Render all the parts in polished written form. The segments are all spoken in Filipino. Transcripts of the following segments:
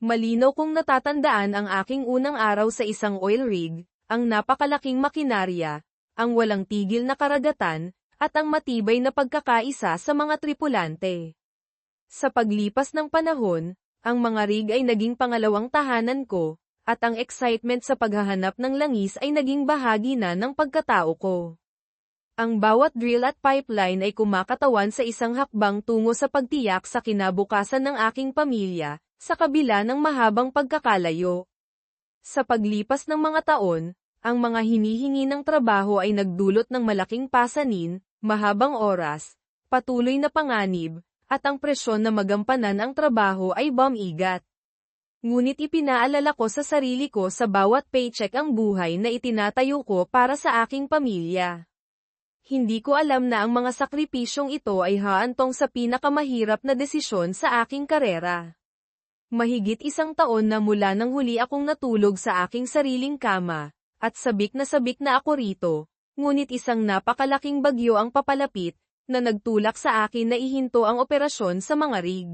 Malinaw kong natatandaan ang aking unang araw sa isang oil rig, ang napakalaking makinarya, ang walang tigil na karagatan, at ang matibay na pagkakaisa sa mga tripulante. Sa paglipas ng panahon, ang mga rig ay naging pangalawang tahanan ko, at ang excitement sa paghahanap ng langis ay naging bahagi na ng pagkatao ko. Ang bawat drill at pipeline ay kumakatawan sa isang hakbang tungo sa pagtiyak sa kinabukasan ng aking pamilya, sa kabila ng mahabang pagkakalayo. Sa paglipas ng mga taon, ang mga hinihingi ng trabaho ay nagdulot ng malaking pasanin, mahabang oras, patuloy na panganib, at ang presyon na magampanan ang trabaho ay bumigat. Ngunit ipinaalala ko sa sarili ko sa bawat paycheck ang buhay na itinatayo ko para sa aking pamilya. Hindi ko alam na ang mga sakripisyong ito ay haantong sa pinakamahirap na desisyon sa aking karera. Mahigit 1 taon na mula nang huli akong natulog sa aking sariling kama, at sabik na ako rito, ngunit isang napakalaking bagyo ang papalapit, na nagtulak sa akin na ihinto ang operasyon sa mga rig.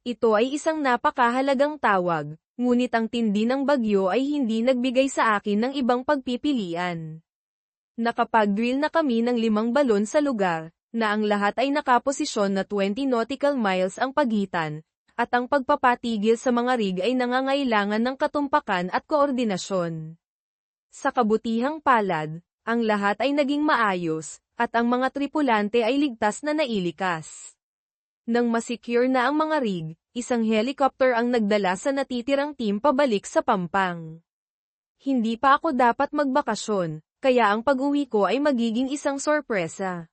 Ito ay isang napakahalagang tawag, ngunit ang tindi ng bagyo ay hindi nagbigay sa akin ng ibang pagpipilian. Nakapag-drill na kami ng 5 balon sa lugar, na ang lahat ay nakaposisyon na 20 nautical miles ang pagitan, at ang pagpapatigil sa mga rig ay nangangailangan ng katumpakan at koordinasyon. Sa kabutihang palad, ang lahat ay naging maayos, at ang mga tripulante ay ligtas na nailikas. Nang masecure na ang mga rig, isang helicopter ang nagdala sa natitirang team pabalik sa Pampang. Hindi pa ako dapat magbakasyon, kaya ang pag-uwi ko ay magiging isang sorpresa.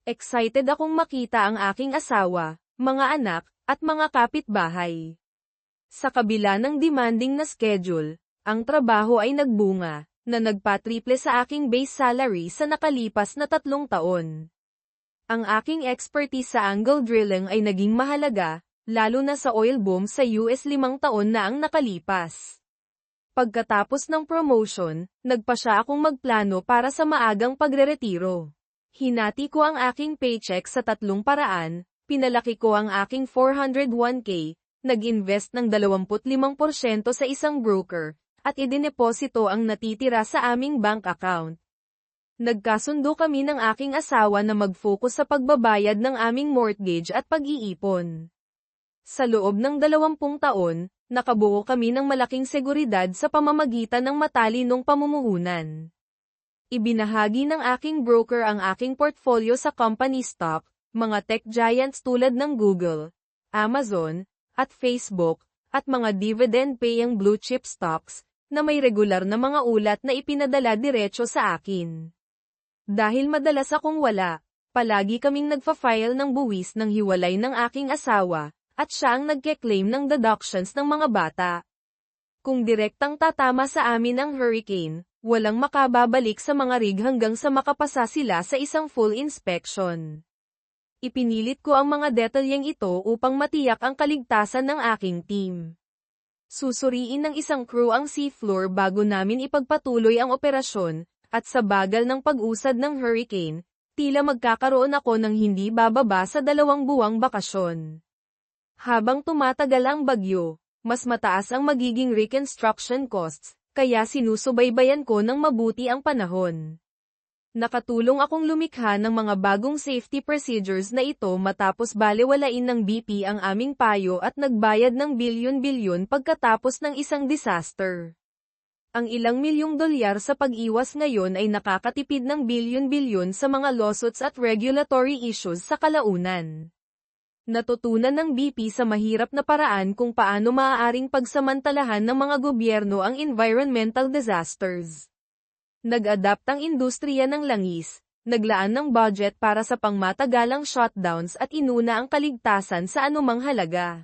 Excited akong makita ang aking asawa, mga anak, at mga kapitbahay. Sa kabila ng demanding na schedule, ang trabaho ay nagbunga, na nagpa-triple sa aking base salary sa nakalipas na 3 taon. Ang aking expertise sa angle drilling ay naging mahalaga, lalo na sa oil boom sa US 5 taon na ang nakalipas. Pagkatapos ng promotion, nagpasya akong magplano para sa maagang pagreretiro. Hinati ko ang aking paycheck sa 3 paraan, pinalaki ko ang aking 401k, nag-invest ng 25% sa isang broker, at idineposito ang natitira sa aming bank account. Nagkasundo kami ng aking asawa na mag-focus sa pagbabayad ng aming mortgage at pag-iipon. Sa loob ng 20 taon, nakabuo kami ng malaking seguridad sa pamamagitan ng matalinong pamumuhunan. Ibinahagi ng aking broker ang aking portfolio sa company stock, mga tech giants tulad ng Google, Amazon, at Facebook, at mga dividend-paying blue-chip stocks, na may regular na mga ulat na ipinadala diretso sa akin. Dahil madalas akong wala, palagi kaming nagfa-file ng buwis ng hiwalay ng aking asawa, at siya ang nagke-claim ng deductions ng mga bata. Kung direktang tatama sa amin ang hurricane, walang makababalik sa mga rig hanggang sa makapasa sila sa isang full inspection. Ipinilit ko ang mga detalyeng ito upang matiyak ang kaligtasan ng aking team. Susuriin ng isang crew ang seafloor bago namin ipagpatuloy ang operasyon, at sa bagal ng pag-usad ng hurricane, tila magkakaroon ako ng hindi bababa sa 2 buwang bakasyon. Habang tumatagal ang bagyo, mas mataas ang magiging reconstruction costs, kaya sinusubaybayan ko ng mabuti ang panahon. Nakatulong akong lumikha ng mga bagong safety procedures na ito matapos balewalain ng BP ang aming payo at nagbayad ng bilyon-bilyon pagkatapos ng isang disaster. Ang ilang milyong dolyar sa pag-iwas ngayon ay nakakatipid ng bilyon-bilyon sa mga lawsuits at regulatory issues sa kalaunan. Natutunan ng BP sa mahirap na paraan kung paano maaaring pagsamantalahan ng mga gobyerno ang environmental disasters. Nag-adapt ang industriya ng langis, naglaan ng budget para sa pangmatagalang shutdowns at inuna ang kaligtasan sa anumang halaga.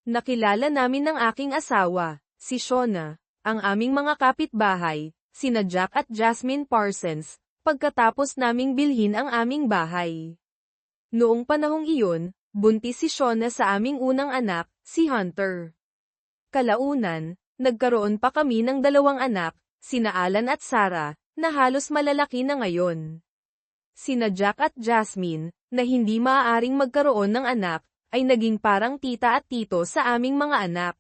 Nakilala namin ng aking asawa, si Shona, ang aming mga kapitbahay, sina Jack at Jasmine Parsons, pagkatapos naming bilhin ang aming bahay. Noong panahong iyon, buntis si Shona sa aming unang anak, si Hunter. Kalaunan, nagkaroon pa kami ng 2 anak, sina Alan at Sarah, na halos malalaki na ngayon. Sina Jack at Jasmine, na hindi maaaring magkaroon ng anak, ay naging parang tita at tito sa aming mga anak,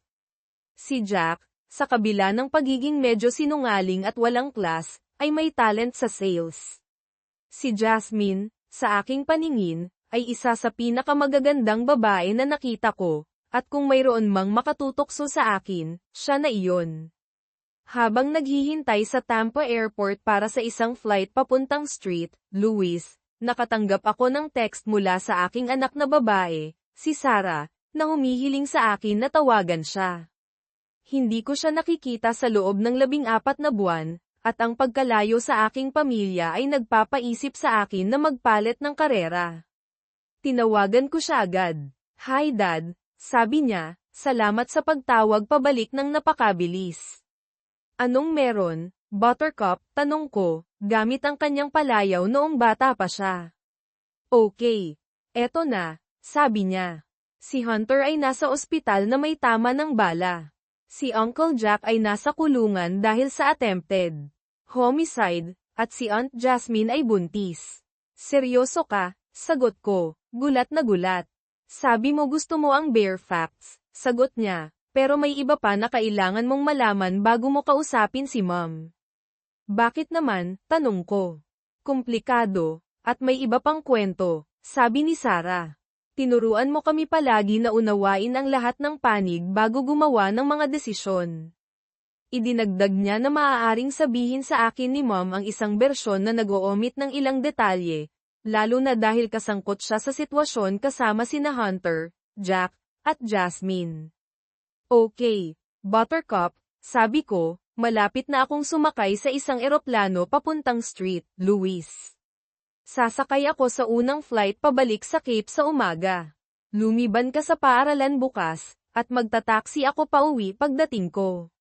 Si Jack, sa kabila ng pagiging medyo sinungaling at walang class, ay may talent sa sales. Si Jasmine, sa aking paningin, ay isa sa pinakamagagandang babae na nakita ko, at kung mayroon mang makatutokso sa akin, siya na iyon. Habang naghihintay sa Tampa Airport para sa isang flight papuntang St. Louis, nakatanggap ako ng text mula sa aking anak na babae, si Sarah, na humihiling sa akin na tawagan siya. Hindi ko siya nakikita sa loob ng 14 na buwan, at ang pagkalayo sa aking pamilya ay nagpapaisip sa akin na magpalit ng karera. Tinawagan ko siya agad. "Hi Dad," sabi niya, "salamat sa pagtawag pabalik ng napakabilis." "Anong meron, Buttercup?" tanong ko, gamit ang kanyang palayaw noong bata pa siya. "Okay. Eto na," sabi niya. Si Hunter ay nasa ospital na may tama ng bala. Si Uncle Jack ay nasa kulungan dahil sa attempted homicide, at si Aunt Jasmine ay buntis. "Seryoso ka?" sagot ko, gulat na gulat. "Sabi mo gusto mo ang bare facts," sagot niya, "pero may iba pa na kailangan mong malaman bago mo kausapin si Mom." "Bakit naman?" tanong ko. "Komplikado, at may iba pang kwento," sabi ni Sarah. "Tinuruan mo kami palagi na unawain ang lahat ng panig bago gumawa ng mga desisyon." Idinagdag niya na maaaring sabihin sa akin ni Mom ang isang bersyon na nag-oomit ng ilang detalye, lalo na dahil kasangkot siya sa sitwasyon kasama sina Hunter, Jack, at Jasmine. "Okay, Buttercup," sabi ko, malapit na akong sumakay sa isang eroplano papuntang St. Louis. Sasakay ako sa unang flight pabalik sa Cape sa umaga. Lumiban ka sa paaralan bukas, at magtataksi ako pauwi pagdating ko.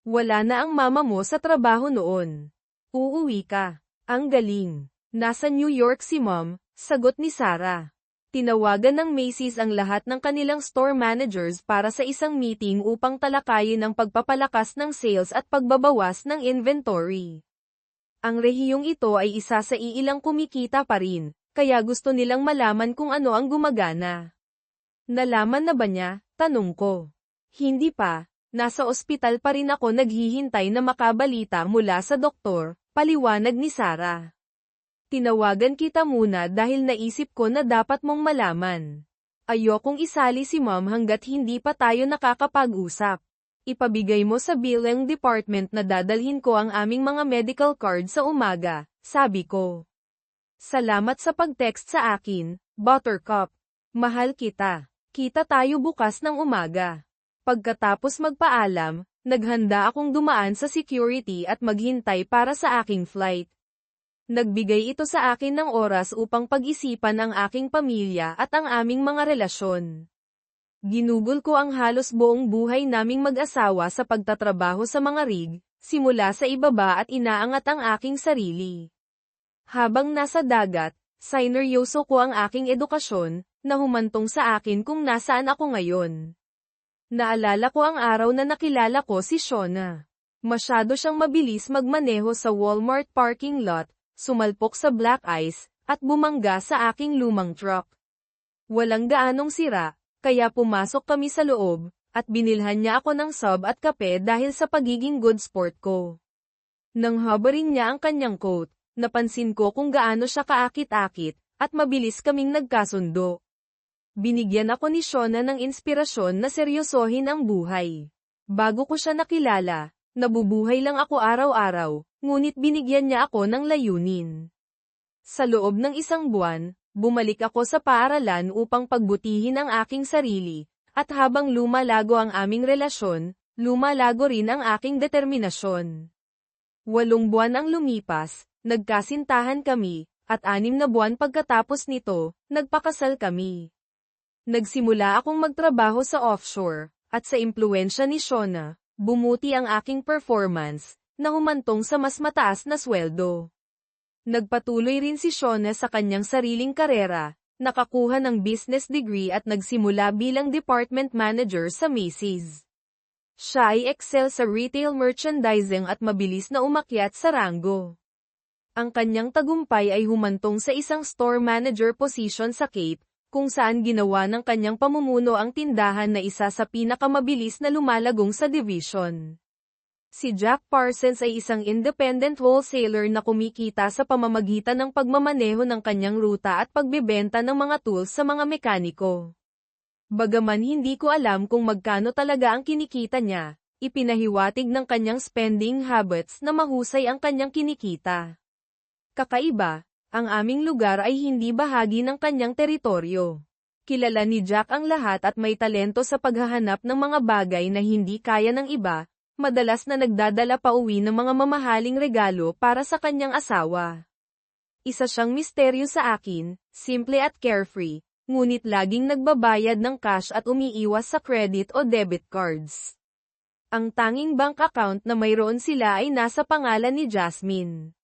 Wala na ang mama mo sa trabaho noon. Uuwi ka. Ang galing. Nasa New York si Mom, sagot ni Sarah. Tinawagan ng Macy's ang lahat ng kanilang store managers para sa isang meeting upang talakayin ang pagpapalakas ng sales at pagbabawas ng inventory. Ang rehiyong ito ay isa sa iilang kumikita pa rin, kaya gusto nilang malaman kung ano ang gumagana. "Nalaman na ba niya?" tanong ko. "Hindi pa. Nasa ospital pa rin ako naghihintay na makabalita mula sa doktor," paliwanag ni Sarah. "Tinawagan kita muna dahil naisip ko na dapat mong malaman. Ayokong isali si Mom hanggat hindi pa tayo nakakapag-usap. Ipabigay mo sa billing department na dadalhin ko ang aming mga medical card sa umaga," sabi ko. "Salamat sa pag-text sa akin, Buttercup. Mahal kita. Kita tayo bukas ng umaga." Pagkatapos magpaalam, naghanda akong dumaan sa security at maghintay para sa aking flight. Nagbigay ito sa akin ng oras upang pag-isipan ang aking pamilya at ang aming mga relasyon. Ginugol ko ang halos buong buhay naming mag-asawa sa pagtatrabaho sa mga rig, simula sa ibaba at inaangat ang aking sarili. Habang nasa dagat, sineryoso ko ang aking edukasyon, na humantong sa akin kung nasaan ako ngayon. Naalala ko ang araw na nakilala ko si Shona. Masyado siyang mabilis magmaneho sa Walmart parking lot, sumalpok sa black ice, at bumangga sa aking lumang truck. Walang gaanong sira, kaya pumasok kami sa loob, at binilhan niya ako ng sub at kape dahil sa pagiging good sport ko. Nang habarin niya ang kanyang coat, napansin ko kung gaano siya kaakit-akit, at mabilis kaming nagkasundo. Binigyan ako ni Shona ng inspirasyon na seryosohin ang buhay. Bago ko siya nakilala, nabubuhay lang ako araw-araw, ngunit binigyan niya ako ng layunin. Sa loob ng isang buwan, bumalik ako sa paaralan upang pagbutihin ang aking sarili, at habang lumalago ang aming relasyon, lumalago rin ang aking determinasyon. 8 buwan ang lumipas, nagkasintahan kami, at 6 na buwan pagkatapos nito, nagpakasal kami. Nagsimula akong magtrabaho sa offshore, at sa impluwensya ni Shona, bumuti ang aking performance, na humantong sa mas mataas na sweldo. Nagpatuloy rin si Shona sa kanyang sariling karera, nakakuha ng business degree at nagsimula bilang department manager sa Macy's. Siya ay excel sa retail merchandising at mabilis na umakyat sa ranggo. Ang kanyang tagumpay ay humantong sa isang store manager position sa Cape, kung saan ginawa ng kanyang pamumuno ang tindahan na isa sa pinakamabilis na lumalagong sa division. Si Jack Parsons ay isang independent wholesaler na kumikita sa pamamagitan ng pagmamaneho ng kanyang ruta at pagbebenta ng mga tools sa mga mekaniko. Bagaman hindi ko alam kung magkano talaga ang kinikita niya, ipinahiwatig ng kanyang spending habits na mahusay ang kanyang kinikita. Kakaiba, ang aming lugar ay hindi bahagi ng kanyang teritoryo. Kilala ni Jack ang lahat at may talento sa paghahanap ng mga bagay na hindi kaya ng iba, madalas na nagdadala pa uwi ng mga mamahaling regalo para sa kanyang asawa. Isa siyang misteryo sa akin, simple at carefree, ngunit laging nagbabayad ng cash at umiiwas sa credit o debit cards. Ang tanging bank account na mayroon sila ay nasa pangalan ni Jasmine.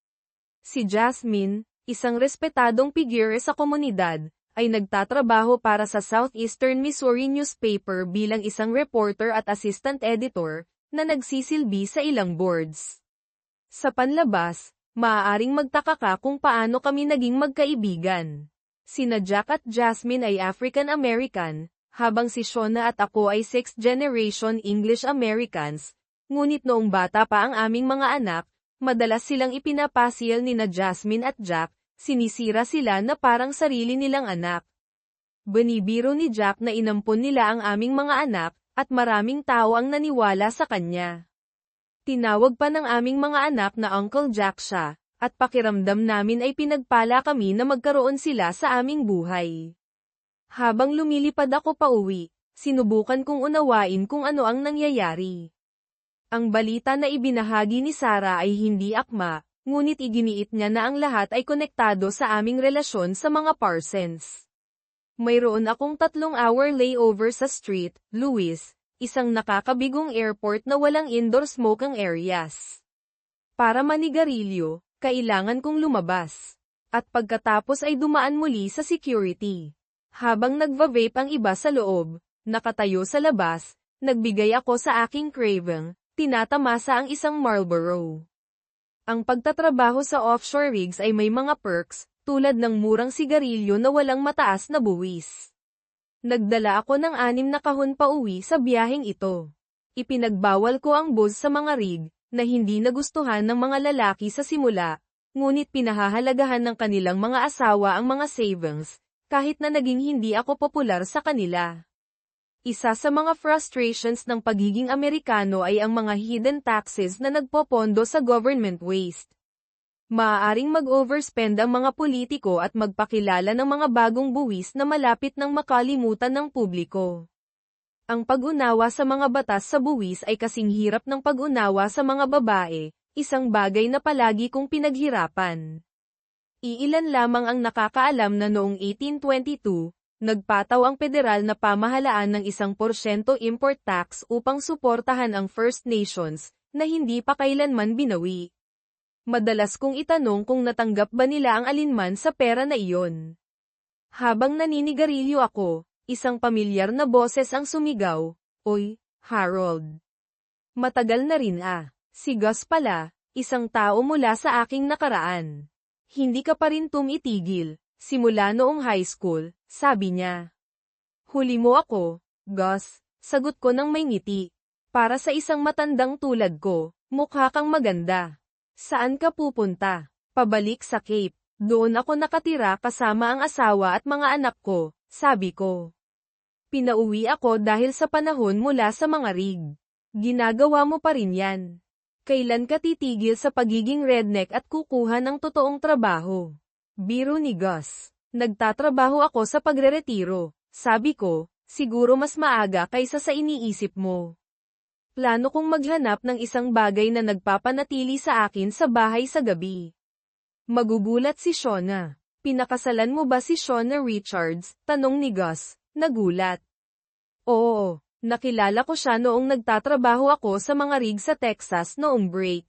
Si Jasmine, isang respetadong figure sa komunidad, ay nagtatrabaho para sa Southeastern Missouri newspaper bilang isang reporter at assistant editor, na nagsisilbi sa ilang boards. Sa panlabas, maaaring magtaka ka kung paano kami naging magkaibigan. Sina Jack at Jasmine ay African American, habang si Shona at ako ay 6th generation English Americans, ngunit noong bata pa ang aming mga anak, madalas silang ipinapasil ni na Jasmine at Jack, sinisira sila na parang sarili nilang anak. Binibiro ni Jack na inampun nila ang aming mga anak, at maraming tao ang naniwala sa kanya. Tinawag pa ng aming mga anak na Uncle Jack siya, at pakiramdam namin ay pinagpala kami na magkaroon sila sa aming buhay. Habang lumilipad ako pauwi, sinubukan kong unawain kung ano ang nangyayari. Ang balita na ibinahagi ni Sarah ay hindi akma, ngunit iginiit niya na ang lahat ay konektado sa aming relasyon sa mga Parsons. Mayroon akong 3-hour layover sa St. Louis, isang nakakabigong airport na walang indoor smoking areas. Para manigarilyo, kailangan kong lumabas. At pagkatapos ay dumaan muli sa security. Habang nagva-vape ang iba sa loob, nakatayo sa labas, nagbigay ako sa aking craving, tinatamasa ang isang Marlboro. Ang pagtatrabaho sa offshore rigs ay may mga perks, tulad ng murang sigarilyo na walang mataas na buwis. Nagdala ako ng 6 na kahon pa uwi sa biyaheng ito. Ipinagbawal ko ang booze sa mga rig, na hindi nagustuhan ng mga lalaki sa simula, ngunit pinahahalagahan ng kanilang mga asawa ang mga savings, kahit na naging hindi ako popular sa kanila. Isa sa mga frustrations ng pagiging Amerikano ay ang mga hidden taxes na nagpopondo sa government waste. Maaaring mag-overspend ang mga politiko at magpakilala ng mga bagong buwis na malapit nang makalimutan ng publiko. Ang pag-unawa sa mga batas sa buwis ay kasing hirap ng pag-unawa sa mga babae, isang bagay na palagi kong pinaghirapan. Iilan lamang ang nakakaalam na noong 1822, nagpataw ang federal na pamahalaan ng 1% import tax upang suportahan ang First Nations, na hindi pa kailanman binawi. Madalas kong itanong kung natanggap ba nila ang alinman sa pera na iyon. Habang naninigarilyo ako, isang pamilyar na boses ang sumigaw, "Oy, Harold. Matagal na rin ah. Si Gus pala, isang tao mula sa aking nakaraan. Hindi ka pa rin tumitigil, simula noong high school," sabi niya. "Huli mo ako, Gus," sagot ko ng may ngiti. "Para sa isang matandang tulad ko, mukha kang maganda. Saan ka pupunta?" "Pabalik sa Cape. Doon ako nakatira kasama ang asawa at mga anak ko," sabi ko. "Pinauwi ako dahil sa panahon mula sa mga rig. Ginagawa mo pa rin yan. Kailan ka titigil sa pagiging redneck at kukuha ng totoong trabaho?" Biro ni Gus. "Nagtatrabaho ako sa pagreretiro," sabi ko, "siguro mas maaga kaysa sa iniisip mo." Plano kong maghanap ng isang bagay na nagpapanatili sa akin sa bahay sa gabi. Magugulat si Shona. "Pinakasalan mo ba si Shona Richards?" tanong ni Gus, nagulat. "Oo. Nakilala ko siya noong nagtatrabaho ako sa mga rig sa Texas noong break.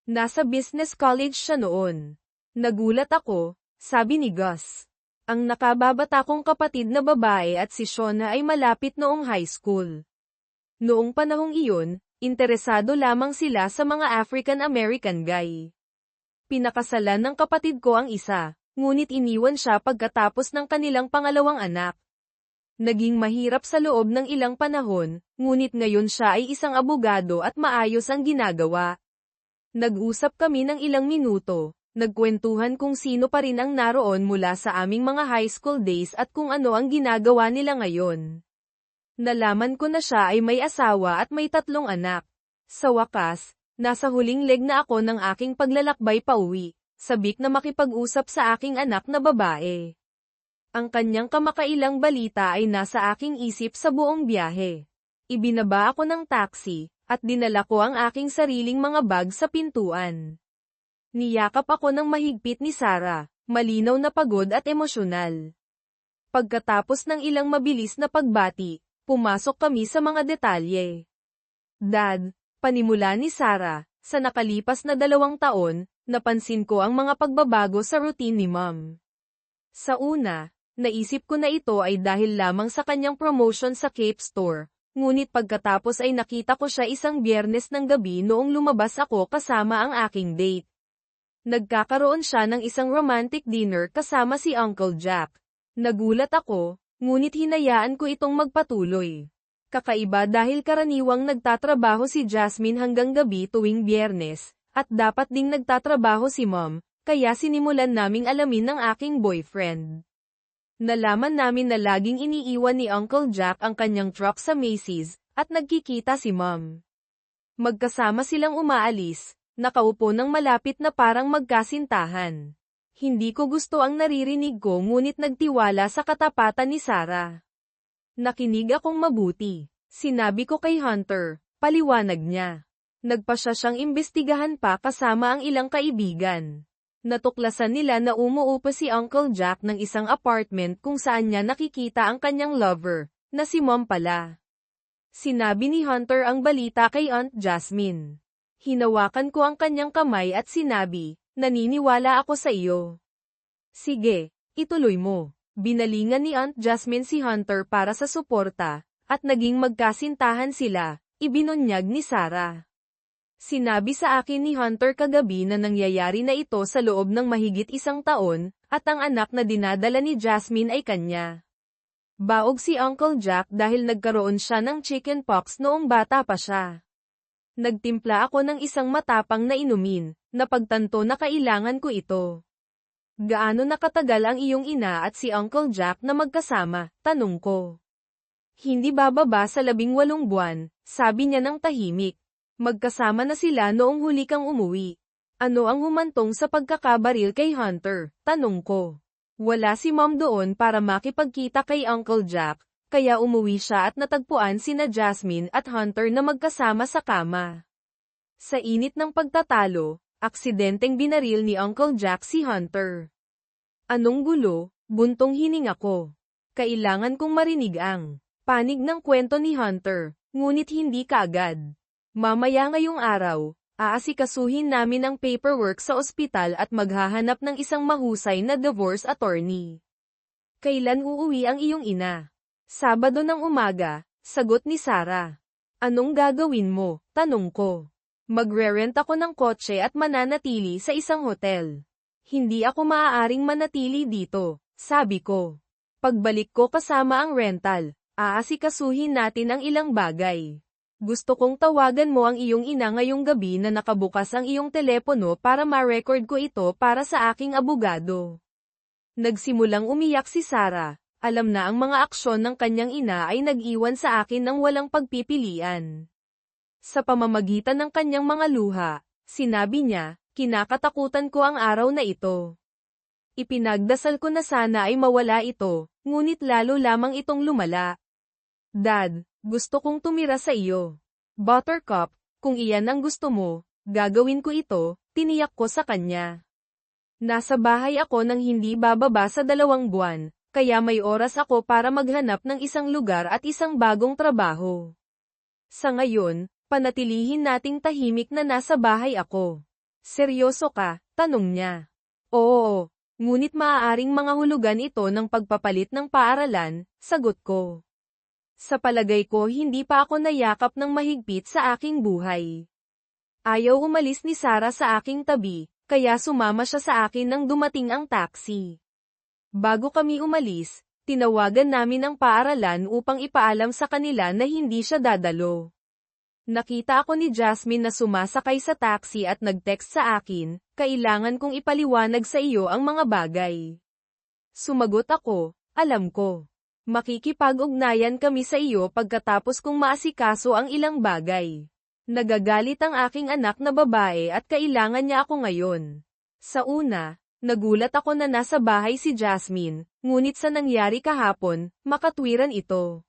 Nasa business college siya noon." Nagulat ako, sabi ni Gus. Ang nakababata kong kapatid na babae at si Shona ay malapit noong high school. Noong panahong iyon, interesado lamang sila sa mga African American guy. Pinakasalan ng kapatid ko ang isa, ngunit iniwan siya pagkatapos ng kanilang pangalawang anak. Naging mahirap sa loob ng ilang panahon, ngunit ngayon siya ay isang abogado at maayos ang ginagawa. Nag-usap kami ng ilang minuto, nagkwentuhan kung sino pa rin ang naroon mula sa aming mga high school days at kung ano ang ginagawa nila ngayon. Nalaman ko na siya ay may asawa at may 3 anak. Sa wakas, nasa huling leg na ako ng aking paglalakbay pauwi, sabik na makipag-usap sa aking anak na babae. Ang kanyang kamakailang balita ay nasa aking isip sa buong biyahe. Ibinaba ako ng taxi, at dinala ko ang aking sariling mga bag sa pintuan. Niyakap ako ng mahigpit ni Sarah, malinaw na pagod at emosyonal. Pagkatapos ng ilang mabilis na pagbati, pumasok kami sa mga detalye. Dad, panimula ni Sarah, sa nakalipas na 2 taon, napansin ko ang mga pagbabago sa routine ni Mom. Sa una, naisip ko na ito ay dahil lamang sa kanyang promotion sa Cape Store, ngunit pagkatapos ay nakita ko siya isang Biyernes ng gabi noong lumabas ako kasama ang aking date. Nagkakaroon siya ng isang romantic dinner kasama si Uncle Jack. Nagulat ako, ngunit hinayaan ko itong magpatuloy. Kakaiba dahil karaniwang nagtatrabaho si Jasmine hanggang gabi tuwing Biyernes, at dapat ding nagtatrabaho si Mom, kaya sinimulan naming alamin ng aking boyfriend. Nalaman namin na laging iniiwan ni Uncle Jack ang kanyang truck sa Macy's, at nagkikita si Mom. Magkasama silang umaalis, nakaupo ng malapit na parang magkasintahan. Hindi ko gusto ang naririnig ko ngunit nagtiwala sa katapatan ni Sarah. Nakinig akong mabuti. Sinabi ko kay Hunter, paliwanag niya. Nagpa siya siyang imbestigahan pa kasama ang ilang kaibigan. Natuklasan nila na umuupa si Uncle Jack ng isang apartment kung saan niya nakikita ang kanyang lover, na si Mom pala. Sinabi ni Hunter ang balita kay Aunt Jasmine. Hinawakan ko ang kanyang kamay at sinabi, naniniwala ako sa iyo. Sige, ituloy mo. Binalingan ni Aunt Jasmine si Hunter para sa suporta, at naging magkasintahan sila, ibinunyag ni Sarah. Sinabi sa akin ni Hunter kagabi na nangyayari na ito sa loob ng mahigit 1 taon, at ang anak na dinadala ni Jasmine ay kanya. Baog si Uncle Jack dahil nagkaroon siya ng chickenpox noong bata pa siya. Nagtimpla ako ng isang matapang na inumin, napagtanto na kailangan ko ito. Gaano nakatagal ang iyong ina at si Uncle Jack na magkasama, tanong ko. Hindi bababa sa 18 buwan, sabi niya ng tahimik. Magkasama na sila noong huli kang umuwi. Ano ang humantong sa pagkakabaril kay Hunter? Tanong ko. Wala si Mom doon para makipagkita kay Uncle Jack, kaya umuwi siya at natagpuan sina Jasmine at Hunter na magkasama sa kama. Sa init ng pagtatalo, aksidenteng binaril ni Uncle Jack si Hunter. Anong gulo? Buntong hininga ko. Kailangan kong marinig ang panig ng kwento ni Hunter, ngunit hindi kaagad. Mamaya ngayong araw, aasikasuhin namin ang paperwork sa ospital at maghahanap ng isang mahusay na divorce attorney. Kailan uuwi ang iyong ina? Sabado ng umaga, sagot ni Sarah. Anong gagawin mo? Tanong ko. Magre-rent ako ng kotse at mananatili sa isang hotel. Hindi ako maaaring manatili dito, sabi ko. Pagbalik ko kasama ang rental, aasikasuhin natin ang ilang bagay. Gusto kong tawagan mo ang iyong ina ngayong gabi na nakabukas ang iyong telepono para ma-record ko ito para sa aking abogado. Nagsimulang umiyak si Sarah. Alam na ang mga aksyon ng kanyang ina ay nag-iwan sa akin ng walang pagpipilian. Sa pamamagitan ng kanyang mga luha, sinabi niya, kinakatakutan ko ang araw na ito. Ipinagdasal ko na sana ay mawala ito, ngunit lalo lamang itong lumala. Dad, gusto kong tumira sa iyo. Buttercup, kung iyan ang gusto mo, gagawin ko ito, tiniyak ko sa kanya. Nasa bahay ako nang hindi bababa sa 2 buwan, kaya may oras ako para maghanap ng isang lugar at isang bagong trabaho. Sa ngayon, panatilihin nating tahimik na nasa bahay ako. Seryoso ka? Tanong niya. Oo, ngunit maaaring mga hulugan ito ng pagpapalit ng paaralan, sagot ko. Sa palagay ko hindi pa ako nayakap ng mahigpit sa aking buhay. Ayaw umalis ni Sarah sa aking tabi, kaya sumama siya sa akin nang dumating ang taxi. Bago kami umalis, tinawagan namin ang paaralan upang ipaalam sa kanila na hindi siya dadalo. Nakita ako ni Jasmine na sumasakay sa taxi at nag-text sa akin, kailangan kong ipaliwanag sa iyo ang mga bagay. Sumagot ako, alam ko. Makikipag-ugnayan kami sa iyo pagkatapos kong maasikaso ang ilang bagay. Nagagalit ang aking anak na babae at kailangan niya ako ngayon. Sa una, nagulat ako na nasa bahay si Jasmine, ngunit sa nangyari kahapon, makatwiran ito.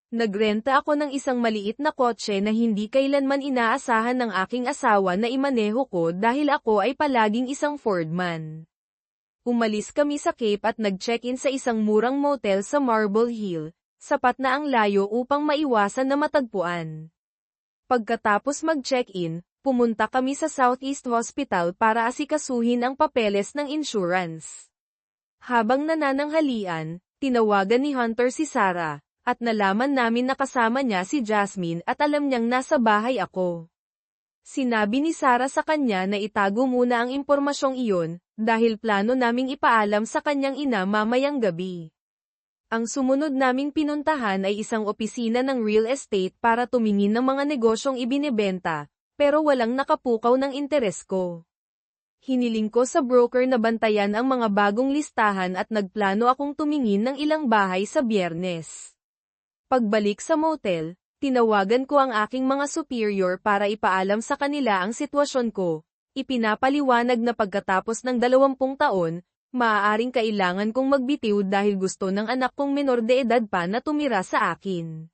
Nagrenta ako ng isang maliit na kotse na hindi kailanman inaasahan ng aking asawa na imaneho ko dahil ako ay palaging isang Fordman. Umalis kami sa Cape at nag-check-in sa isang murang motel sa Marble Hill, sapat na ang layo upang maiwasan na matagpuan. Pagkatapos mag-check-in, pumunta kami sa Southeast Hospital para asikasuhin ang papeles ng insurance. Habang nanananghalian, tinawagan ni Hunter si Sarah, at nalaman namin na kasama niya si Jasmine at alam niyang nasa bahay ako. Sinabi ni Sarah sa kanya na itago muna ang impormasyong iyon, dahil plano naming ipaalam sa kanyang ina mamayang gabi. Ang sumunod naming pinuntahan ay isang opisina ng real estate para tumingin ng mga negosyong ibinebenta, pero walang nakapukaw ng interes ko. Hiniling ko sa broker na bantayan ang mga bagong listahan at nagplano akong tumingin ng ilang bahay sa Biyernes. Pagbalik sa motel, tinawagan ko ang aking mga superior para ipaalam sa kanila ang sitwasyon ko. Ipinapaliwanag na pagkatapos ng 20 taon, maaaring kailangan kong magbitiw dahil gusto ng anak kong menor de edad pa na tumira sa akin.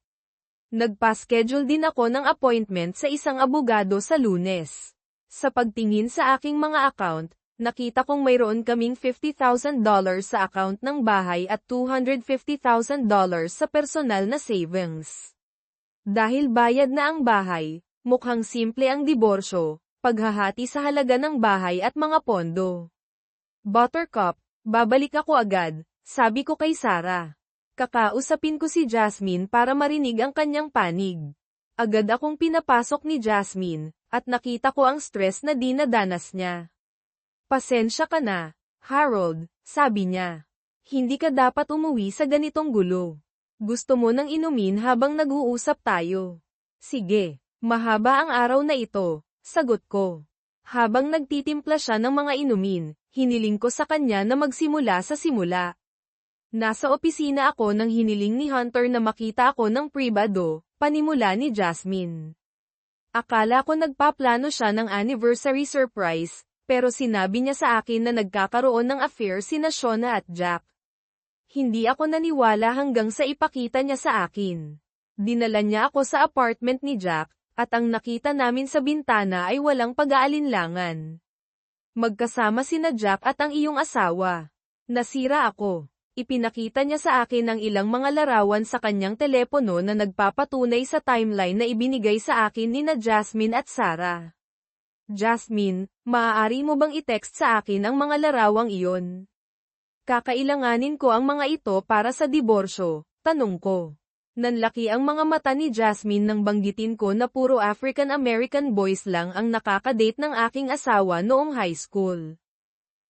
Nagpa-schedule din ako ng appointment sa isang abogado sa Lunes. Sa pagtingin sa aking mga account, nakita kong mayroon kaming $50,000 sa account ng bahay at $250,000 sa personal na savings. Dahil bayad na ang bahay, mukhang simple ang diborsyo, paghahati sa halaga ng bahay at mga pondo. Buttercup, babalik ako agad, sabi ko kay Sarah. Kakausapin ko si Jasmine para marinig ang kanyang panig. Agad akong pinapasok ni Jasmine, at nakita ko ang stress na dinadanas niya. Pasensya ka na, Harold, sabi niya. Hindi ka dapat umuwi sa ganitong gulo. Gusto mo nang inumin habang nag-uusap tayo. Sige, mahaba ang araw na ito, sagot ko. Habang nagtitimpla siya ng mga inumin, hiniling ko sa kanya na magsimula sa simula. Nasa opisina ako nang hiniling ni Hunter na makita ako ng pribado, panimula ni Jasmine. Akala ko nagpaplano siya ng anniversary surprise, pero sinabi niya sa akin na nagkakaroon ng affair sina Shona at Jack. Hindi ako naniwala hanggang sa ipakita niya sa akin. Dinala niya ako sa apartment ni Jack, at ang nakita namin sa bintana ay walang pag-aalinlangan. Magkasama sina Jack at ang iyong asawa. Nasira ako. Ipinakita niya sa akin ang ilang mga larawan sa kanyang telepono na nagpapatunay sa timeline na ibinigay sa akin nina Jasmine at Sarah. Jasmine, maaari mo bang i-text sa akin ang mga larawang iyon? Kakailanganin ko ang mga ito para sa diborsyo, tanong ko. Nanlaki ang mga mata ni Jasmine nang banggitin ko na puro African-American boys lang ang nakakadate ng aking asawa noong high school.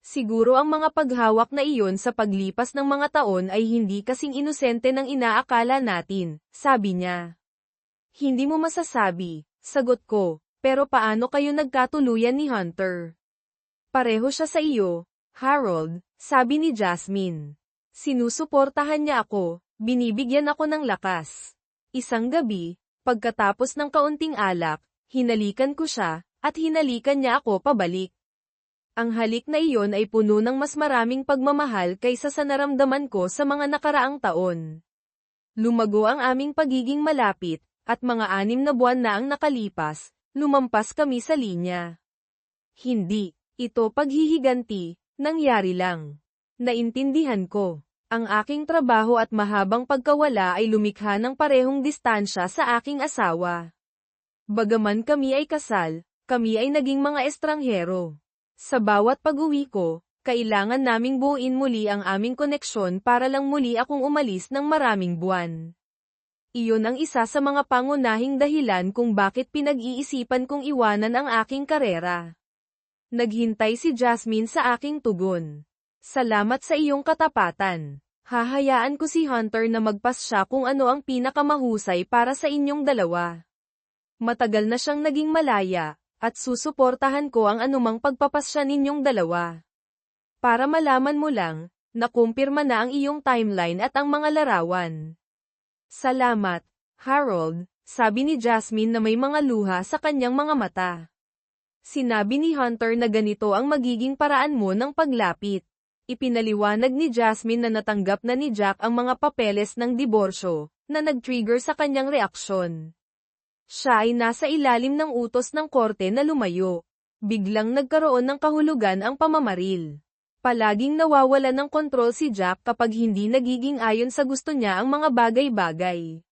Siguro ang mga paghawak na iyon sa paglipas ng mga taon ay hindi kasing inosente ng inaakala natin, sabi niya. Hindi mo masasabi, sagot ko. Pero paano kayo nagkatuluyan ni Hunter? Pareho siya sa iyo, Harold, sabi ni Jasmine. Sinusuportahan niya ako, binibigyan ako ng lakas. Isang gabi, pagkatapos ng kaunting alak, hinalikan ko siya, at hinalikan niya ako pabalik. Ang halik na iyon ay puno ng mas maraming pagmamahal kaysa sa naramdaman ko sa mga nakaraang taon. Lumago ang aming pagiging malapit, at mga 6 na buwan na ang nakalipas. Lumampas kami sa linya. Hindi, ito paghihiganti, nangyari lang. Naintindihan ko. Ang aking trabaho at mahabang pagkawala ay lumikha ng parehong distansya sa aking asawa. Bagaman kami ay kasal, kami ay naging mga estranghero. Sa bawat pag-uwi ko, kailangan naming buuin muli ang aming koneksyon para lang muli akong umalis ng maraming buwan. Iyon ang isa sa mga pangunahing dahilan kung bakit pinag-iisipan kong iwanan ang aking karera. Naghintay si Jasmine sa aking tugon. Salamat sa iyong katapatan. Hahayaan ko si Hunter na magpasya kung ano ang pinakamahusay para sa inyong dalawa. Matagal na siyang naging malaya, at susuportahan ko ang anumang pagpapasya ninyong dalawa. Para malaman mo lang, nakumpirma na ang iyong timeline at ang mga larawan. Salamat, Harold, sabi ni Jasmine na may mga luha sa kanyang mga mata. Sinabi ni Hunter na ganito ang magiging paraan mo ng paglapit. Ipinaliwanag ni Jasmine na natanggap na ni Jack ang mga papeles ng diborsyo, na nag-trigger sa kanyang reaksyon. Siya ay nasa ilalim ng utos ng korte na lumayo. Biglang nagkaroon ng kahulugan ang pamamaril. Palaging nawawalan ng kontrol si Jack kapag hindi nagiging ayon sa gusto niya ang mga bagay-bagay.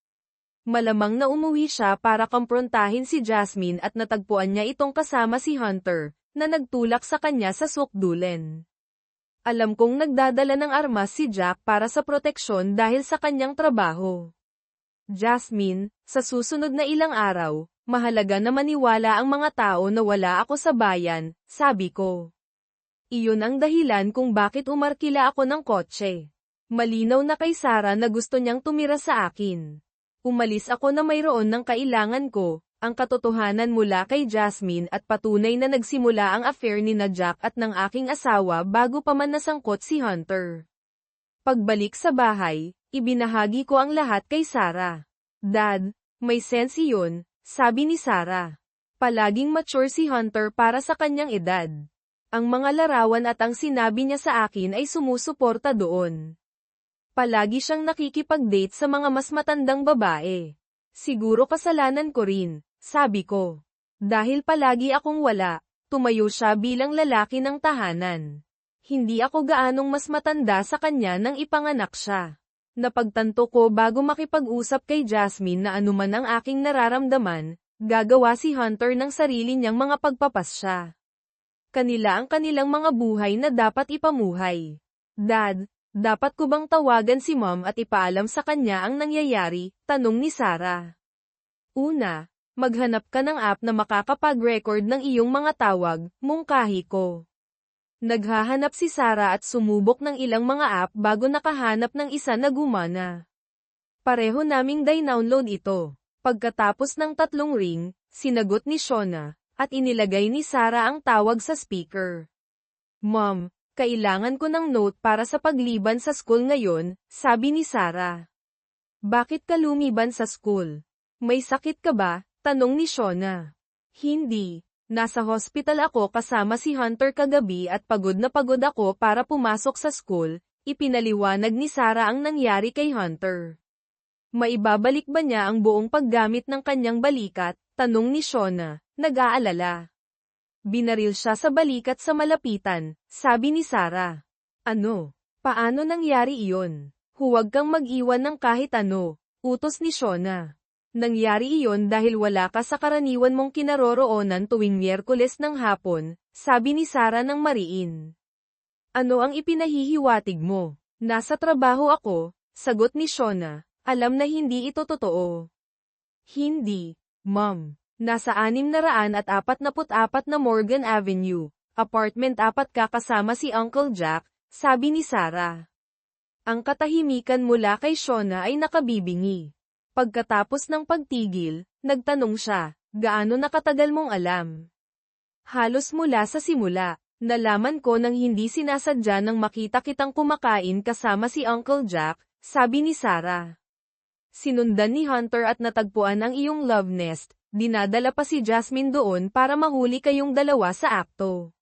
Malamang na umuwi siya para kumprontahin si Jasmine at natagpuan niya itong kasama si Hunter, na nagtulak sa kanya sa sukdulen. Alam kong nagdadala ng armas si Jack para sa proteksyon dahil sa kanyang trabaho. Jasmine, sa susunod na ilang araw, mahalaga na maniwala ang mga tao na wala ako sa bayan, sabi ko. Iyon ang dahilan kung bakit umarkila ako ng kotse. Malinaw na kay Sarah na gusto niyang tumira sa akin. Umalis ako na mayroon ng kailangan ko, ang katotohanan mula kay Jasmine at patunay na nagsimula ang affair ni na Jack at ng aking asawa bago pa man nasangkot si Hunter. Pagbalik sa bahay, ibinahagi ko ang lahat kay Sarah. Dad, may sense yun, sabi ni Sarah. Palaging mature si Hunter para sa kanyang edad. Ang mga larawan at ang sinabi niya sa akin ay sumusuporta doon. Palagi siyang nakikipag-date sa mga mas matandang babae. Siguro kasalanan ko rin, sabi ko. Dahil palagi akong wala, tumayo siya bilang lalaki ng tahanan. Hindi ako gaanong mas matanda sa kanya nang ipanganak siya. Napagtanto ko bago makipag-usap kay Jasmine na anuman ang aking nararamdaman, gagawa si Hunter ng sarili niyang mga pagpapasya. Kanila ang kanilang mga buhay na dapat ipamuhay. Dad, dapat ko bang tawagan si Mom at ipaalam sa kanya ang nangyayari? Tanong ni Sarah. Una, maghanap ka ng app na makakapag-record ng iyong mga tawag, mungkahi ko. Naghahanap si Sarah at sumubok ng ilang mga app bago nakahanap ng isa na gumana. Pareho naming download ito. Pagkatapos ng 3 ring, sinagot ni Shona, at inilagay ni Sarah ang tawag sa speaker. Mom, kailangan ko ng note para sa pagliban sa school ngayon, sabi ni Sarah. Bakit ka lumiban sa school? May sakit ka ba? Tanong ni Shona. Hindi. Nasa hospital ako kasama si Hunter kagabi at pagod na pagod ako para pumasok sa school, ipinaliwanag ni Sarah ang nangyari kay Hunter. Maibabalik ba niya ang buong paggamit ng kanyang balikat? Tanong ni Shona, nag-aalala. Binaril siya sa balikat sa malapitan, sabi ni Sarah. Ano? Paano nangyari iyon? Huwag kang mag-iwan ng kahit ano, utos ni Shona. Nangyari iyon dahil wala ka sa karaniwan mong kinaroroonan tuwing Miyerkules ng hapon, sabi ni Sarah ng mariin. Ano ang ipinahihiwatig mo? Nasa trabaho ako, sagot ni Shona, alam na hindi ito totoo. Hindi, Mom. Nasa 644 na Morgan Avenue, apartment 4 kasama si Uncle Jack, sabi ni Sarah. Ang katahimikan mula kay Shona ay nakabibingi. Pagkatapos ng pagtigil, nagtanong siya, gaano nakatagal mong alam? Halos mula sa simula, nalaman ko nang hindi sinasadya nang makita kitang kumakain kasama si Uncle Jack, sabi ni Sarah. Sinundan ni Hunter at natagpuan ang iyong love nest, dinadala pa si Jasmine doon para mahuli kayong dalawa sa akto.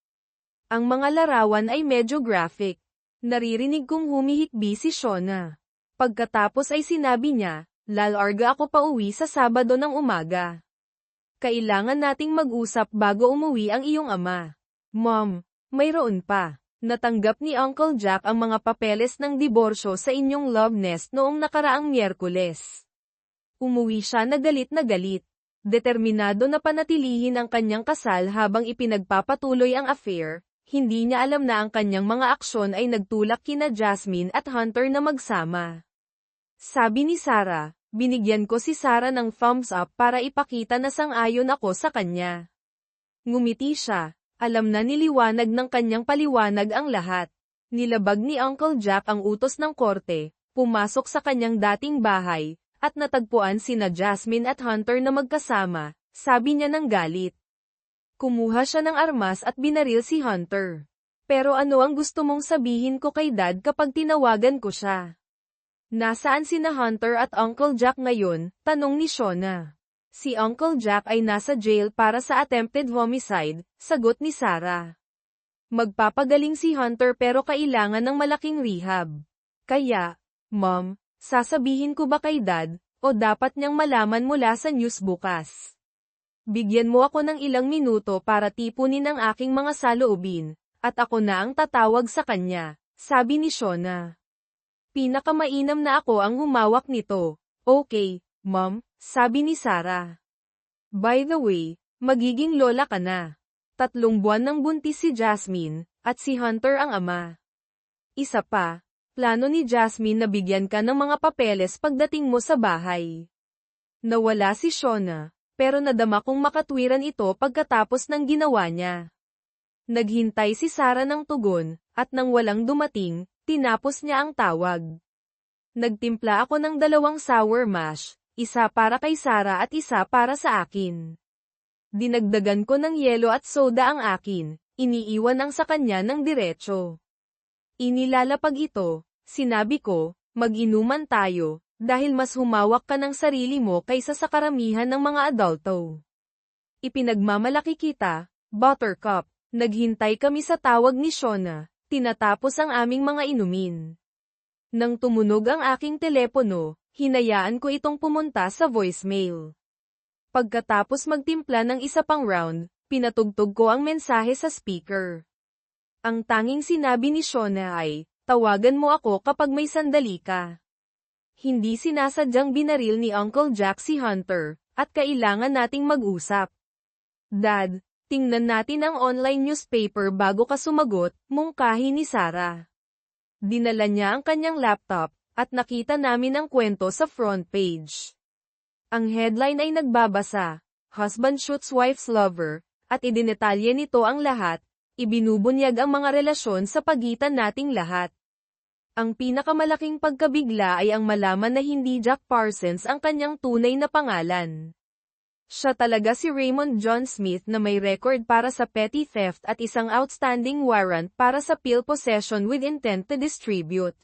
Ang mga larawan ay medyo graphic. Naririnig kong humihikbi si Shona. Pagkatapos ay sinabi niya, lalarga ako pa uwi sa Sabado ng umaga. Kailangan nating mag-usap bago umuwi ang iyong ama. Mom, mayroon pa. Natanggap ni Uncle Jack ang mga papeles ng diborsyo sa inyong love nest noong nakaraang Miyerkules. Umuwi siya na galit. Determinado na panatilihin ang kanyang kasal habang ipinagpapatuloy ang affair, hindi niya alam na ang kanyang mga aksyon ay nagtulak kina Jasmine at Hunter na magsama. Sabi ni Sarah, binigyan ko si Sarah ng thumbs up para ipakita na sang-ayon ako sa kanya. Ngumiti siya, Alam na niliwanag ng kanyang paliwanag ang lahat. Nilabag ni Uncle Jack ang utos ng korte, pumasok sa kanyang dating bahay, at natagpuan sina Jasmine at Hunter na magkasama, sabi niya ng galit. Kumuha siya ng armas at binaril si Hunter. Pero ano ang gusto mong sabihin ko kay Dad kapag tinawagan ko siya? Nasaan sina Hunter at Uncle Jack ngayon? Tanong ni Shona. Si Uncle Jack ay nasa jail para sa attempted homicide, sagot ni Sarah. Magpapagaling si Hunter pero kailangan ng malaking rehab. Kaya, Mom, sasabihin ko ba kay Dad, o dapat niyang malaman mula sa news bukas? Bigyan mo ako ng ilang minuto para tipunin ang aking mga saloobin, at ako na ang tatawag sa kanya, sabi ni Shona. Pinakamainam na ako ang humawak nito. Okay, Mom, sabi ni Sarah. By the way, magiging lola ka na. 3 buwan nang buntis si Jasmine, at si Hunter ang ama. Isa pa, plano ni Jasmine na bigyan ka ng mga papeles pagdating mo sa bahay. Nawala si Shona, pero nadama kong makatwiran ito pagkatapos ng ginawa niya. Naghintay si Sarah ng tugon, at nang walang dumating, tinapos niya ang tawag. Nagtimpla ako ng 2 sour mash, isa para kay Sarah at isa para sa akin. Dinagdagan ko ng yelo at soda ang akin, iniiwan ang sa kanya ng diretso. Inilalapag ito, sinabi ko, mag-inuman tayo, dahil mas humawak ka ng sarili mo kaysa sa karamihan ng mga adulto. Ipinagmamalaki kita, Buttercup. Naghintay kami sa tawag ni Shona, tinatapos ang aming mga inumin. Nang tumunog ang aking telepono, hinayaan ko itong pumunta sa voicemail. Pagkatapos magtimpla ng isa pang round, pinatugtog ko ang mensahe sa speaker. Ang tanging sinabi ni Shona ay, tawagan mo ako kapag may sandali ka. Hindi sinasadyang binaril ni Uncle Jack si Hunter, at kailangan nating mag-usap. Dad, tingnan natin ang online newspaper bago ka sumagot, mungkahi ni Sarah. Dinala niya ang kanyang laptop, at nakita namin ang kwento sa front page. Ang headline ay nagbabasa, Husband Shoots Wife's Lover, at idinetalye nito ang lahat, ibinubunyag ang mga relasyon sa pagitan nating lahat. Ang pinakamalaking pagkabigla ay ang malaman na hindi Jack Parsons ang kanyang tunay na pangalan. Siya talaga si Raymond John Smith na may record para sa petty theft at isang outstanding warrant para sa pill possession with intent to distribute.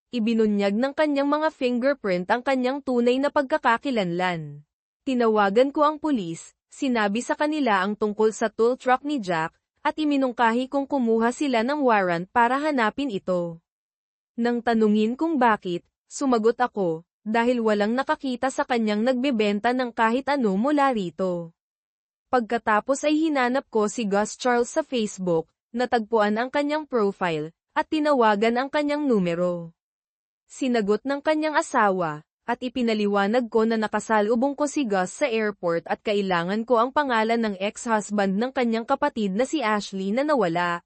Ibinunyag ng kanyang mga fingerprint ang kanyang tunay na pagkakakilanlan. Tinawagan ko ang pulis, sinabi sa kanila ang tungkol sa tool truck ni Jack, at iminungkahi kong kumuha sila ng warrant para hanapin ito. Nang tanungin kung bakit, sumagot ako, dahil walang nakakita sa kanyang nagbebenta ng kahit ano mula rito. Pagkatapos ay hinanap ko si Gus Charles sa Facebook, natagpuan ang kanyang profile, at tinawagan ang kanyang numero. Sinagot ng kanyang asawa, at ipinaliwanag ko na nakasalubong ko si Gus sa airport at kailangan ko ang pangalan ng ex-husband ng kanyang kapatid na si Ashley na nawala.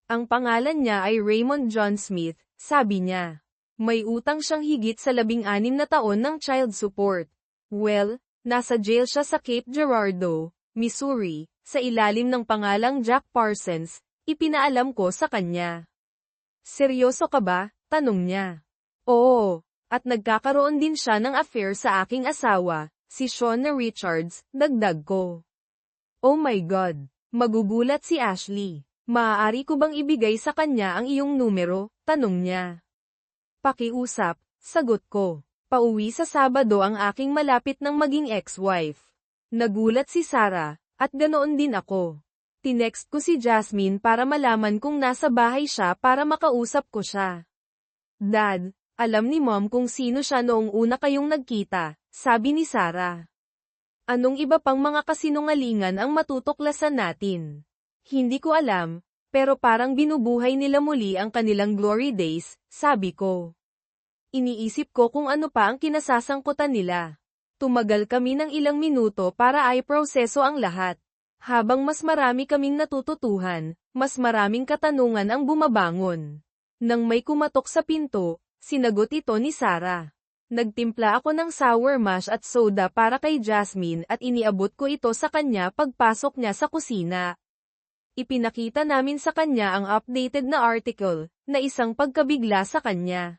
Ang pangalan niya ay Raymond John Smith, sabi niya. May utang siyang higit sa 16 na taon ng child support. Well, nasa jail siya sa Cape Girardeau, Missouri, sa ilalim ng pangalang Jack Parsons, ipinaalam ko sa kanya. Seryoso ka ba? Tanong niya. Oo, at nagkakaroon din siya ng affair sa aking asawa, si Shona Richards, dagdag ko. Oh my God, magugulat si Ashley. Maaari ko bang ibigay sa kanya ang iyong numero? Tanong niya. Pakiusap, sagot ko. Pauwi sa Sabado ang aking malapit ng maging ex-wife. Nagulat si Sarah, at ganoon din ako. Tinext ko si Jasmine para malaman kung nasa bahay siya para makausap ko siya. Dad, alam ni Mom kung sino siya noong una kayong nagkita, sabi ni Sarah. Anong iba pang mga kasinungalingan ang matutuklasan natin? Hindi ko alam, pero parang binubuhay nila muli ang kanilang glory days, sabi ko. Iniisip ko kung ano pa ang kinasasangkutan nila. Tumagal kami ng ilang minuto para ay proseso ang lahat. Habang mas marami kaming natututuhan, mas maraming katanungan ang bumabangon. Nang may kumatok sa pinto, sinagot ito ni Sarah. Nagtimpla ako ng sour mash at soda para kay Jasmine at iniabot ko ito sa kanya pagpasok niya sa kusina. Ipinakita namin sa kanya ang updated na article, na isang pagkabigla sa kanya.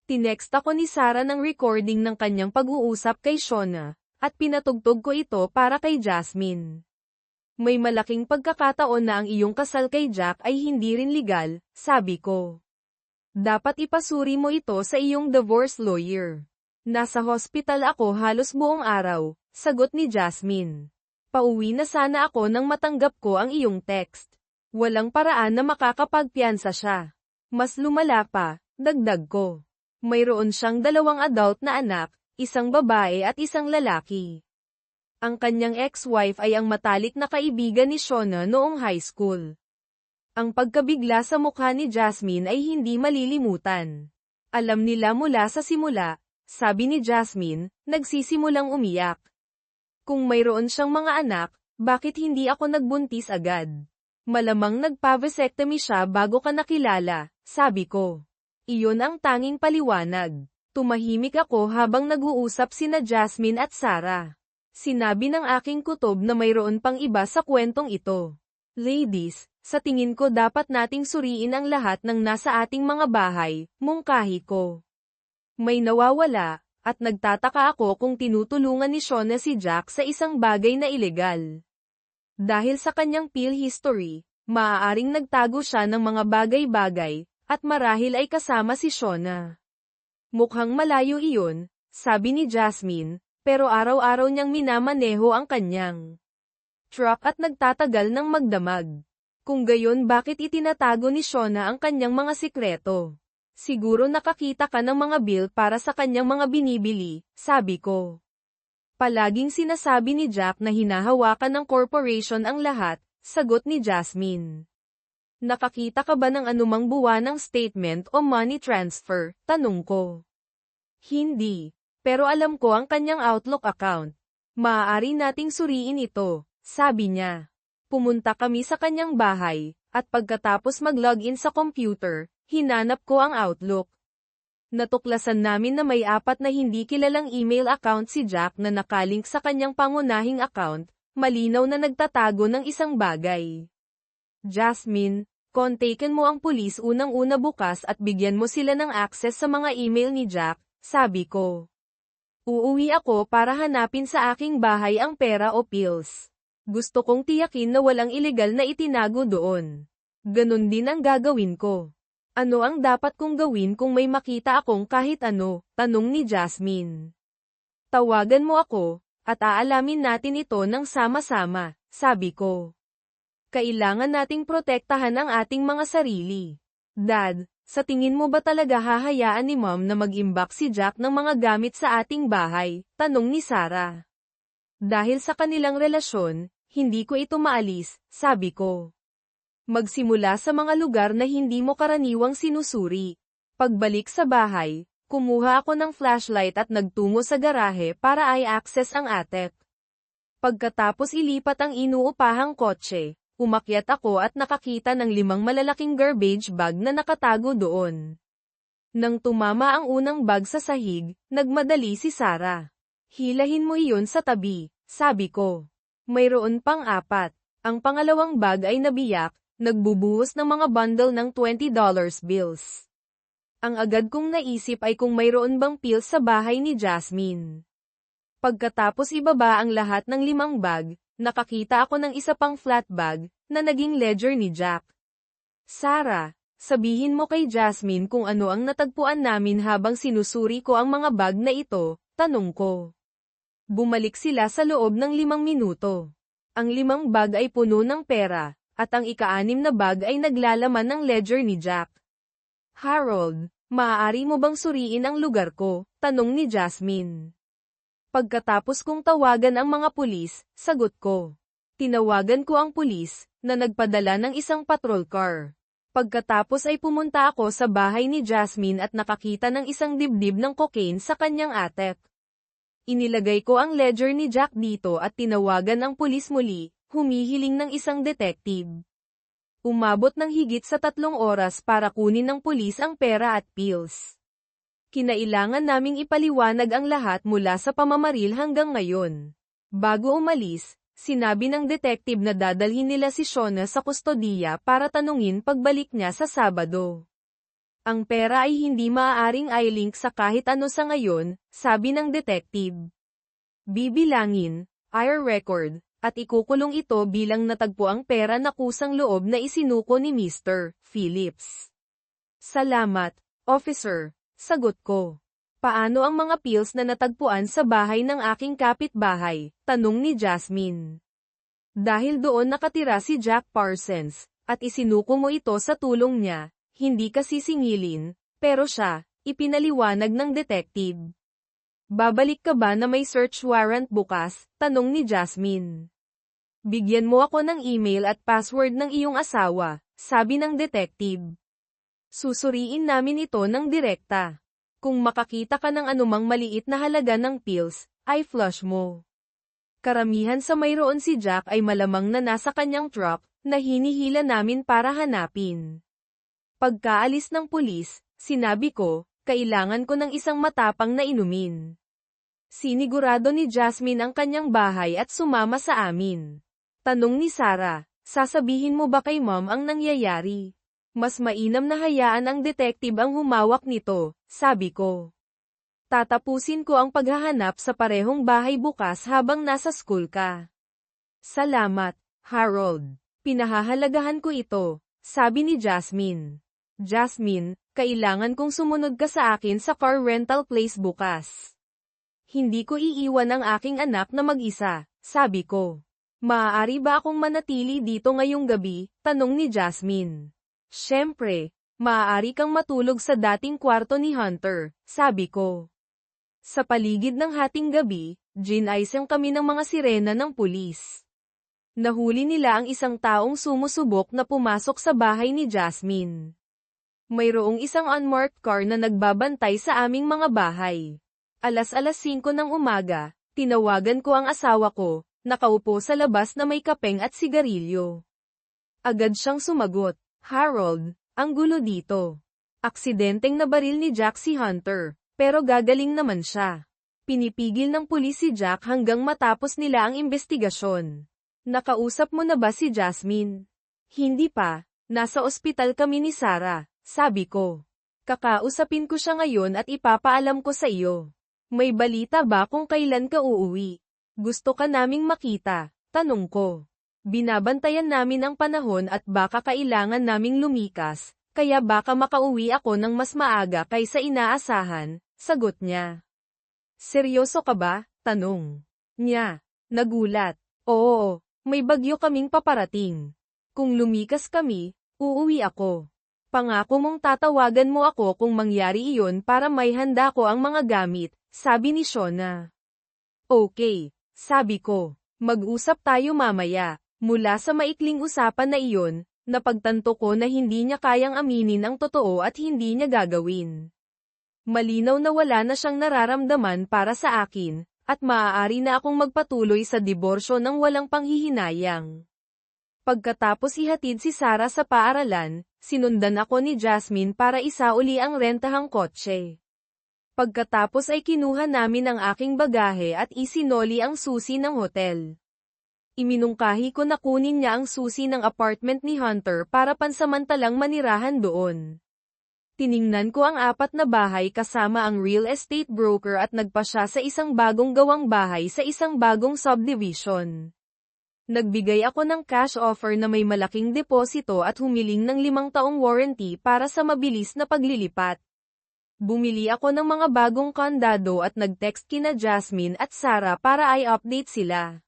Tinext ako ni Sarah ng recording ng kanyang pag-uusap kay Shona, at pinatugtog ko ito para kay Jasmine. May malaking pagkakataon na ang iyong kasal kay Jack ay hindi rin legal, sabi ko. Dapat ipasuri mo ito sa iyong divorce lawyer. Nasa hospital ako halos buong araw, sagot ni Jasmine. Pauwi na sana ako nang matanggap ko ang iyong text. Walang paraan na makakapagpiyansa siya. Mas lumala pa, dagdag ko. Mayroon siyang 2 adult na anak, isang babae at isang lalaki. Ang kanyang ex-wife ay ang matalik na kaibigan ni Shona noong high school. Ang pagkabigla sa mukha ni Jasmine ay hindi malilimutan. Alam nila mula sa simula, sabi ni Jasmine, nagsisimulang umiyak. Kung mayroon siyang mga anak, bakit hindi ako nagbuntis agad? Malamang nagpa-vasectomy siya bago ka nakilala, sabi ko. Iyon ang tanging paliwanag. Tumahimik ako habang nag-uusap sina Jasmine at Sarah. Sinabi ng aking kutob na mayroon pang iba sa kwentong ito. Ladies, sa tingin ko dapat nating suriin ang lahat ng nasa ating mga bahay, mungkahi ko. May nawawala, at nagtataka ako kung tinutulungan ni Shona si Jack sa isang bagay na ilegal. Dahil sa kanyang pill history, maaaring nagtago siya ng mga bagay-bagay, at marahil ay kasama si Shona. Mukhang malayo iyon, sabi ni Jasmine, pero araw-araw niyang minamaneho ang kanyang truck at nagtatagal ng magdamag. Kung gayon bakit itinatago ni Shona ang kanyang mga sikreto? Siguro nakakita ka ng mga bill para sa kanyang mga binibili, sabi ko. Palaging sinasabi ni Jack na hinahawakan ng corporation ang lahat, sagot ni Jasmine. Nakakita ka ba ng anumang buwanang statement o money transfer? Tanong ko. Hindi, pero alam ko ang kanyang Outlook account. Maaari nating suriin ito, sabi niya. Pumunta kami sa kanyang bahay, at pagkatapos mag-login sa computer, hinanap ko ang Outlook. Natuklasan namin na may 4 na hindi kilalang email account si Jack na nakalink sa kanyang pangunahing account, malinaw na nagtatago ng isang bagay. Jasmine, kontakin mo ang pulis unang-una bukas at bigyan mo sila ng access sa mga email ni Jack, sabi ko. Uuwi ako para hanapin sa aking bahay ang pera o pills. Gusto kong tiyakin na walang ilegal na itinago doon. Ganon din ang gagawin ko. Ano ang dapat kong gawin kung may makita akong kahit ano? Tanong ni Jasmine. Tawagan mo ako, at aalamin natin ito ng sama-sama, sabi ko. Kailangan nating protektahan ang ating mga sarili. Dad, sa tingin mo ba talaga hahayaan ni Mom na mag-imbak si Jack ng mga gamit sa ating bahay? Tanong ni Sarah. Dahil sa kanilang relasyon, hindi ko ito maalis, sabi ko. Magsimula sa mga lugar na hindi mo karaniwang sinusuri. Pagbalik sa bahay, kumuha ako ng flashlight at nagtungo sa garahe para i-access ang attic. Pagkatapos ilipat ang inuupahang kotse, umakyat ako at nakakita ng 5 malalaking garbage bag na nakatago doon. Nang tumama ang unang bag sa sahig, nagmadali si Sarah. Hilahin mo iyon sa tabi, sabi ko. Mayroon pang 4. Ang pangalawang bag ay nabiyak, nagbubuhos ng mga bundle ng $20 bills. Ang agad kong naisip ay kung mayroon bang pills sa bahay ni Jasmine. Pagkatapos ibaba ang lahat ng 5 bag, nakakita ako ng isa pang flat bag, na naging ledger ni Jack. Sarah, sabihin mo kay Jasmine kung ano ang natagpuan namin habang sinusuri ko ang mga bag na ito, tanong ko. Bumalik sila sa loob ng 5 minuto. Ang 5 bag ay puno ng pera, at ang ika-6 na bag ay naglalaman ng ledger ni Jack. Harold, maaari mo bang suriin ang lugar ko? Tanong ni Jasmine. Pagkatapos kong tawagan ang mga pulis, sagot ko. Tinawagan ko ang pulis, na nagpadala ng isang patrol car. Pagkatapos ay pumunta ako sa bahay ni Jasmine at nakakita ng isang dibdib ng cocaine sa kanyang attic. Inilagay ko ang ledger ni Jack dito at tinawagan ang pulis muli, humihiling ng isang detective. Umabot ng higit sa 3 oras para kunin ng pulis ang pera at pills. Kinailangan naming ipaliwanag ang lahat mula sa pamamaril hanggang ngayon. Bago umalis, Sinabi ng detective na dadalhin nila si Shona sa kustodiya para tanungin pagbalik niya sa Sabado. Ang pera ay hindi maaaring i-link sa kahit ano sa ngayon, sabi ng detective. Bibilangin, IR record, at ikukulong ito bilang natagpo ang pera na kusang loob na isinuko ni Mr. Phillips. Salamat, officer, sagot ko. Paano ang mga pills na natagpuan sa bahay ng aking kapitbahay? Tanong ni Jasmine. Dahil doon nakatira si Jack Parsons, at isinuko mo ito sa tulong niya, hindi ka sisingilin, pero siya, ipinaliwanag ng detective. Babalik ka ba na may search warrant bukas? Tanong ni Jasmine. Bigyan mo ako ng email at password ng iyong asawa, sabi ng detective. Susuriin namin ito ng direkta. Kung makakita ka ng anumang maliit na halaga ng pills, ay flush mo. Karamihan sa mayroon si Jack ay malamang na nasa kanyang truck, na hinihila namin para hanapin. Pagkaalis ng pulis, sinabi ko, kailangan ko ng isang matapang na inumin. Sinigurado ni Jasmine ang kanyang bahay at sumama sa amin. Tanong ni Sarah, sasabihin mo ba kay mom ang nangyayari? Mas mainam na hayaan ang detective ang humawak nito, sabi ko. Tatapusin ko ang paghahanap sa parehong bahay bukas habang nasa school ka. Salamat, Harold. Pinahahalagahan ko ito, sabi ni Jasmine. Jasmine, kailangan kong sumunod ka sa akin sa car rental place bukas. Hindi ko iiwan ang aking anak na mag-isa, sabi ko. Maaari ba akong manatili dito ngayong gabi? Tanong ni Jasmine. Siyempre, maaari kang matulog sa dating kwarto ni Hunter, sabi ko. Sa paligid ng hating gabi, ginaisang kami ng mga sirena ng pulis. Nahuli nila ang isang taong sumusubok na pumasok sa bahay ni Jasmine. Mayroong isang unmarked car na nagbabantay sa aming mga bahay. Alas 5 ng umaga, tinawagan ko ang asawa ko, nakaupo sa labas na may kapeng at sigarilyo. Agad siyang sumagot. Harold, ang gulo dito. Aksidenteng nabaril ni Jack si Hunter, pero gagaling naman siya. Pinipigil ng pulis si Jack hanggang matapos nila ang investigasyon. Nakausap mo na ba si Jasmine? Hindi pa, nasa ospital kami ni Sarah, sabi ko. Kakausapin ko siya ngayon at ipapaalam ko sa iyo. May balita ba kung kailan ka uuwi? Gusto ka naming makita, tanong ko. Binabantayan namin ang panahon at baka kailangan naming lumikas, kaya baka makauwi ako ng mas maaga kaysa inaasahan, sagot niya. Seryoso ka ba? Tanong niya. Nagulat. Oo, may bagyo kaming paparating. Kung lumikas kami, uuwi ako. Pangako mong tatawagan mo ako kung mangyari iyon para may handa ko ang mga gamit, sabi ni Shona. Okay, sabi ko. Mag-usap tayo mamaya. Mula sa maikling usapan na iyon, napagtanto ko na hindi niya kayang aminin ang totoo at hindi niya gagawin. Malinaw na wala na siyang nararamdaman para sa akin, at maaari na akong magpatuloy sa diborsyo ng walang panghihinayang. Pagkatapos ihatid si Sarah sa paaralan, sinundan ako ni Jasmine para isauli ang rentahang kotse. Pagkatapos ay kinuha namin ang aking bagahe at isinoli ang susi ng hotel. Iminungkahi ko na kunin niya ang susi ng apartment ni Hunter para pansamantalang manirahan doon. Tiningnan ko ang 4 na bahay kasama ang real estate broker at nagpa siya sa isang bagong gawang bahay sa isang bagong subdivision. Nagbigay ako ng cash offer na may malaking deposito at humiling ng 5 taong warranty para sa mabilis na paglilipat. Bumili ako ng mga bagong kandado at nag-text kina Jasmine at Sarah para i-update sila.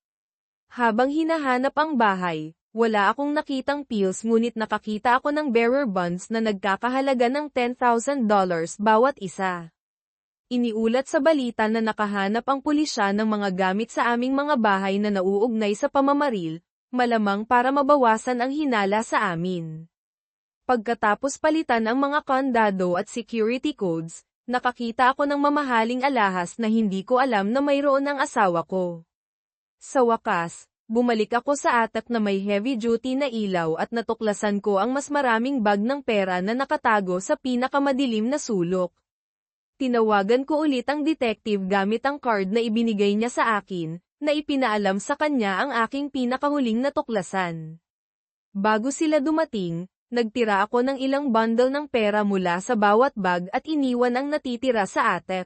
Habang hinahanap ang bahay, wala akong nakitang pills ngunit nakakita ako ng bearer bonds na nagkakahalaga ng $10,000 bawat isa. Iniulat sa balita na nakahanap ang pulisya ng mga gamit sa aming mga bahay na nauugnay sa pamamaril, malamang para mabawasan ang hinala sa amin. Pagkatapos palitan ang mga kandado at security codes, nakakita ako ng mamahaling alahas na hindi ko alam na mayroon ang asawa ko. Sa wakas, bumalik ako sa atap na may heavy-duty na ilaw at natuklasan ko ang mas maraming bag ng pera na nakatago sa pinakamadilim na sulok. Tinawagan ko ulit ang detective gamit ang card na ibinigay niya sa akin, na ipinaalam sa kanya ang aking pinakahuling natuklasan. Bago sila dumating, nagtira ako ng ilang bundle ng pera mula sa bawat bag at iniwan ang natitira sa atep.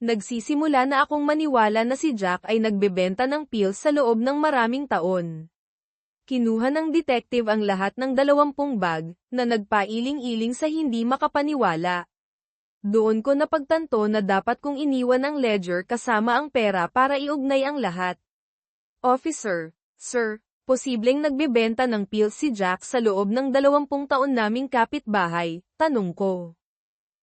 Nagsisimula na akong maniwala na si Jack ay nagbebenta ng pills sa loob ng maraming taon. Kinuha ng detective ang lahat ng 20 bag, na nagpailing-iling sa hindi makapaniwala. Doon ko napagtanto na dapat kong iniwan ang ledger kasama ang pera para iugnay ang lahat. Officer, sir, posibleng nagbebenta ng pills si Jack sa loob ng 20 taon naming kapitbahay, tanong ko.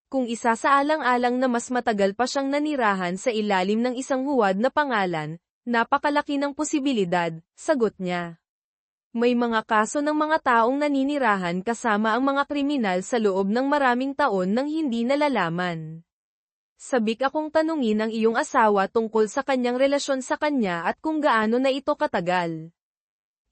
Kung isa sa alang-alang na mas matagal pa siyang nanirahan sa ilalim ng isang huwad na pangalan, napakalaki ng posibilidad, sagot niya. May mga kaso ng mga taong naninirahan kasama ang mga kriminal sa loob ng maraming taon nang hindi nalalaman. Sabik akong tanungin ang iyong asawa tungkol sa kanyang relasyon sa kanya at kung gaano na ito katagal.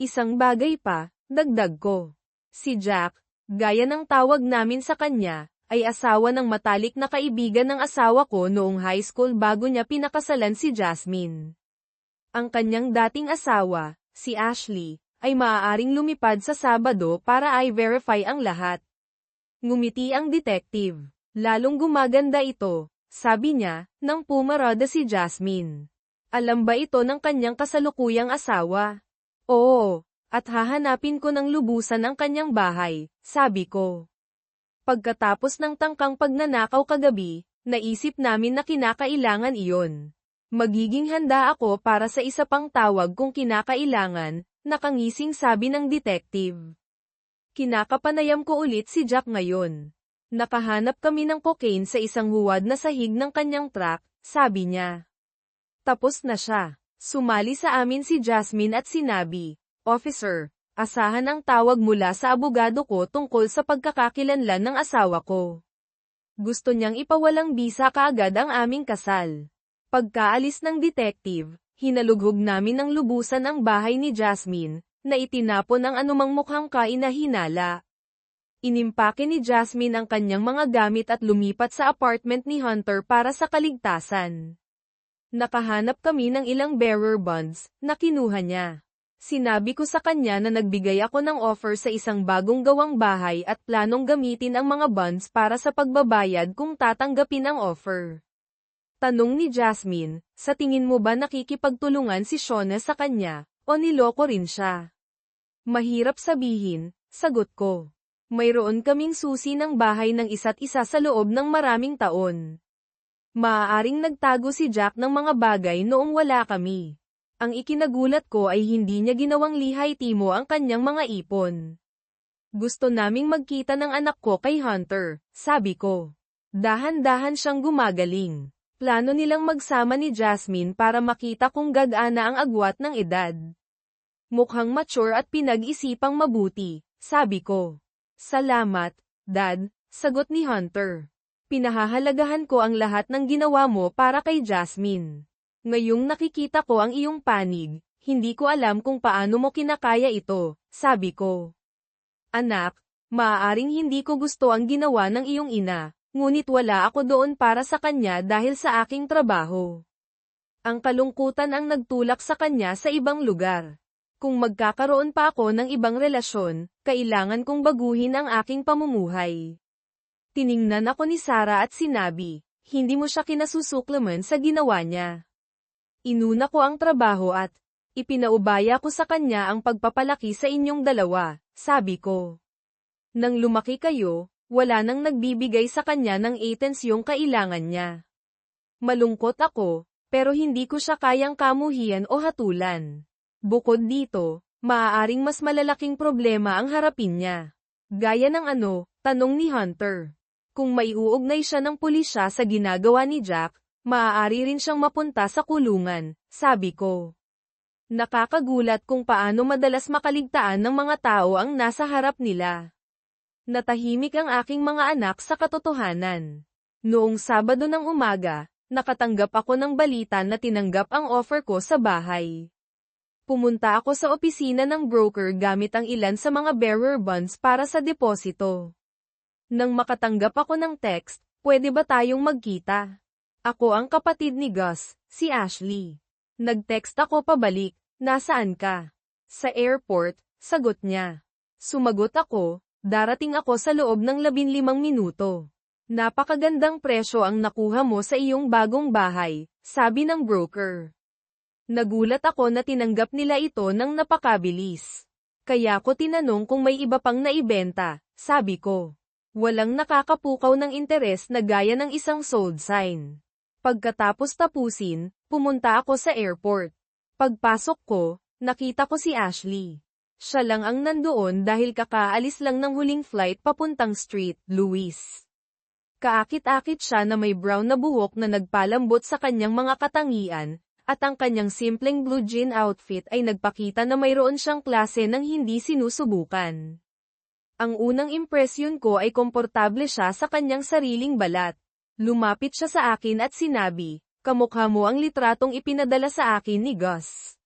Isang bagay pa, dagdag ko. Si Jack, gaya ng tawag namin sa kanya, ay asawa ng matalik na kaibigan ng asawa ko noong high school bago niya pinakasalan si Jasmine. Ang kanyang dating asawa, si Ashley, ay maaaring lumipad sa Sabado para i-verify ang lahat. Ngumiti ang detective. Lalong gumaganda ito, sabi niya, nang pumarada si Jasmine. Alam ba ito ng kanyang kasalukuyang asawa? Oo, at hahanapin ko ng lubusan ang kanyang bahay, sabi ko. Pagkatapos ng tangkang pagnanakaw kagabi, naisip namin na kinakailangan iyon. Magiging handa ako para sa isa pang tawag kung kinakailangan, nakangising sabi ng detective. Kinakapanayam ko ulit si Jack ngayon. Nakahanap kami ng cocaine sa isang huwad na sahig ng kanyang truck, sabi niya. Tapos na siya. Sumali sa amin si Jasmine at sinabi, Officer, asahan ang tawag mula sa abogado ko tungkol sa pagkakakilanlan ng asawa ko. Gusto niyang ipawalang bisa kaagad ang aming kasal. Pagkaalis ng detective, hinalughog namin ng lubusan ang bahay ni Jasmine, na itinapon ang anumang mukhang kainahinala. Inimpake ni Jasmine ang kanyang mga gamit at lumipat sa apartment ni Hunter para sa kaligtasan. Nakahanap kami ng ilang bearer bonds, na kinuha niya. Sinabi ko sa kanya na nagbigay ako ng offer sa isang bagong gawang bahay at planong gamitin ang mga bonds para sa pagbabayad kung tatanggapin ang offer. Tanong ni Jasmine, sa tingin mo ba nakikipagtulungan si Shona sa kanya, o niloko rin siya? Mahirap sabihin, sagot ko. Mayroon kaming susi ng bahay ng isa't isa sa loob ng maraming taon. Maaaring nagtago si Jack ng mga bagay noong wala kami. Ang ikinagulat ko ay hindi niya ginawang lihay-timo ang kanyang mga ipon. Gusto naming magkita ng anak ko kay Hunter, sabi ko. Dahan-dahan siyang gumagaling. Plano nilang magsama ni Jasmine para makita kung gagana ang agwat ng edad. Mukhang mature at pinag-isipang mabuti, sabi ko. Salamat, Dad, sagot ni Hunter. Pinahahalagahan ko ang lahat ng ginawa mo para kay Jasmine. Ngayong nakikita ko ang iyong panig, hindi ko alam kung paano mo kinakaya ito, sabi ko. Anak, maaaring hindi ko gusto ang ginawa ng iyong ina, ngunit wala ako doon para sa kanya dahil sa aking trabaho. Ang kalungkutan ang nagtulak sa kanya sa ibang lugar. Kung magkakaroon pa ako ng ibang relasyon, kailangan kong baguhin ang aking pamumuhay. Tiningnan ako ni Sarah at sinabi, hindi mo siya kinasusuklaman sa ginawa niya. Inuna ko ang trabaho at ipinaubaya ko sa kanya ang pagpapalaki sa inyong dalawa, sabi ko. Nang lumaki kayo, wala nang nagbibigay sa kanya ng atensyong kailangan niya. Malungkot ako, pero hindi ko siya kayang kamuhian o hatulan. Bukod dito, maaaring mas malalaking problema ang harapin niya. Gaya ng ano, tanong ni Hunter. Kung maiuugnay siya ng pulisya sa ginagawa ni Jack, maaari rin siyang mapunta sa kulungan, sabi ko. Nakakagulat kung paano madalas makaligtaan ng mga tao ang nasa harap nila. Natahimik ang aking mga anak sa katotohanan. Noong Sabado ng umaga, nakatanggap ako ng balita na tinanggap ang offer ko sa bahay. Pumunta ako sa opisina ng broker gamit ang ilan sa mga bearer bonds para sa deposito. Nang makatanggap ako ng text, pwede ba tayong magkita? Ako ang kapatid ni Gus, si Ashley. Nag-text ako pabalik, nasaan ka? Sa airport, sagot niya. Sumagot ako, darating ako sa loob ng 15 minuto. Napakagandang presyo ang nakuha mo sa iyong bagong bahay, sabi ng broker. Nagulat ako na tinanggap nila ito ng napakabilis. Kaya ko tinanong kung may iba pang naibenta, sabi ko. Walang nakakapukaw ng interes na gaya ng isang sold sign. Pagkatapos tapusin, pumunta ako sa airport. Pagpasok ko, nakita ko si Ashley. Siya lang ang nandoon dahil kakaalis lang ng huling flight papuntang St. Louis. Kaakit-akit siya na may brown na buhok na nagpalambot sa kanyang mga katangian, at ang kanyang simpleng blue jean outfit ay nagpakita na mayroon siyang klase ng hindi sinusubukan. Ang unang impresyon ko ay komportable siya sa kanyang sariling balat. Lumapit siya sa akin at sinabi, "Kamukha mo ang litratong ipinadala sa akin ni Gus.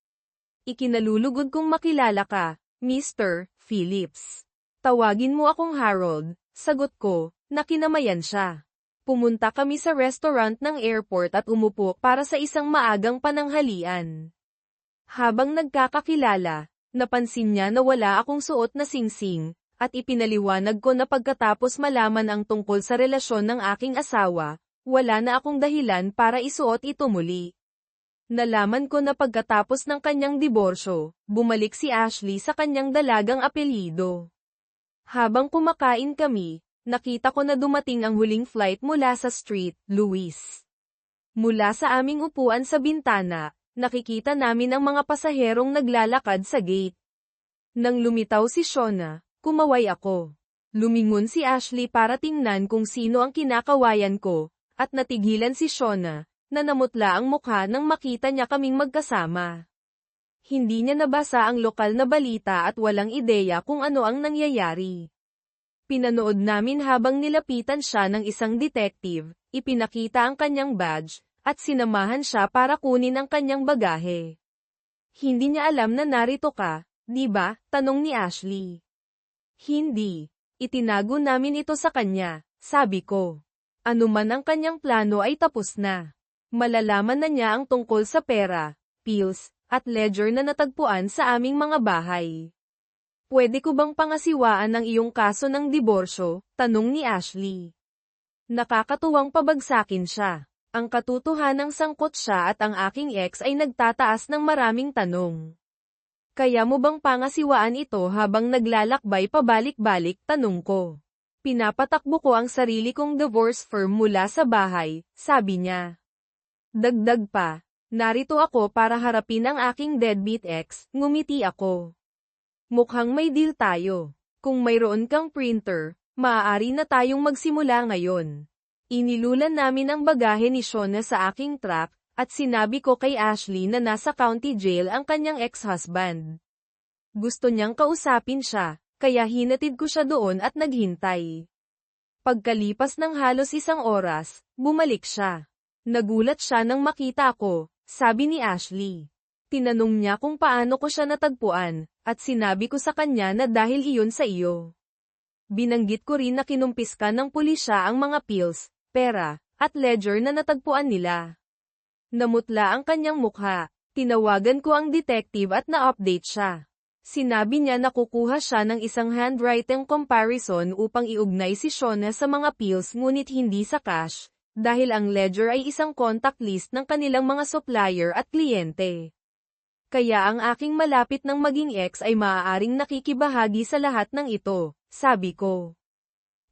Ikinalulugod kong makilala ka, Mr. Phillips. Tawagin mo akong Harold," sagot ko, na kinamayan siya. Pumunta kami sa restaurant ng airport at umupo para sa isang maagang pananghalian. Habang nagkakakilala, napansin niya na wala akong suot na singsing, at ipinaliwanag ko na pagkatapos malaman ang tungkol sa relasyon ng aking asawa, wala na akong dahilan para isuot ito muli. Nalaman ko na pagkatapos ng kanyang diborsyo, bumalik si Ashley sa kanyang dalagang apelyido. Habang kumakain kami, nakita ko na dumating ang huling flight mula sa St. Louis. Mula sa aming upuan sa bintana, nakikita namin ang mga pasaherong naglalakad sa gate. Nang lumitaw si Shona, kumaway ako. Lumingon si Ashley para tingnan kung sino ang kinakawayan ko, at natigilan si Shona, na namutla ang mukha nang makita niya kaming magkasama. Hindi niya nabasa ang lokal na balita at walang ideya kung ano ang nangyayari. Pinanood namin habang nilapitan siya ng isang detective, ipinakita ang kanyang badge, at sinamahan siya para kunin ang kanyang bagahe. Hindi niya alam na narito ka, di ba? Tanong ni Ashley. Hindi. Itinago namin ito sa kanya, sabi ko. Ano man ang kanyang plano ay tapos na. Malalaman na niya ang tungkol sa pera, pills, at ledger na natagpuan sa aming mga bahay. Pwede ko bang pangasiwaan ang iyong kaso ng diborsyo? Tanong ni Ashley. Nakakatuwang pabagsakin siya. Ang katotohanang sangkot siya at ang aking ex ay nagtataas ng maraming tanong. Kaya mo bang pangasiwaan ito habang naglalakbay pabalik-balik? Tanong ko. Pinapatakbo ko ang sarili kong divorce firm mula sa bahay, sabi niya. Dagdag pa, narito ako para harapin ang aking deadbeat ex, ngumiti ako. Mukhang may deal tayo. Kung mayroon kang printer, maaari na tayong magsimula ngayon. Inilulan namin ang bagahe ni Shona sa aking truck, at sinabi ko kay Ashley na nasa county jail ang kanyang ex-husband. Gusto niyang kausapin siya, kaya hinatid ko siya doon at naghintay. Pagkalipas ng halos 1 oras, bumalik siya. Nagulat siya nang makita ako, sabi ni Ashley. Tinanong niya kung paano ko siya natagpuan, at sinabi ko sa kanya na dahil iyon sa iyo. Binanggit ko rin na kinumpiska ng pulisya ang mga pills, pera, at ledger na natagpuan nila. Namutla ang kanyang mukha. Tinawagan ko ang detective at na-update siya. Sinabi niya na kukuha siya ng isang handwriting comparison upang iugnay si Shona sa mga pills ngunit hindi sa cash, dahil ang ledger ay isang contact list ng kanilang mga supplier at kliyente. Kaya ang aking malapit ng maging ex ay maaaring nakikibahagi sa lahat ng ito, sabi ko.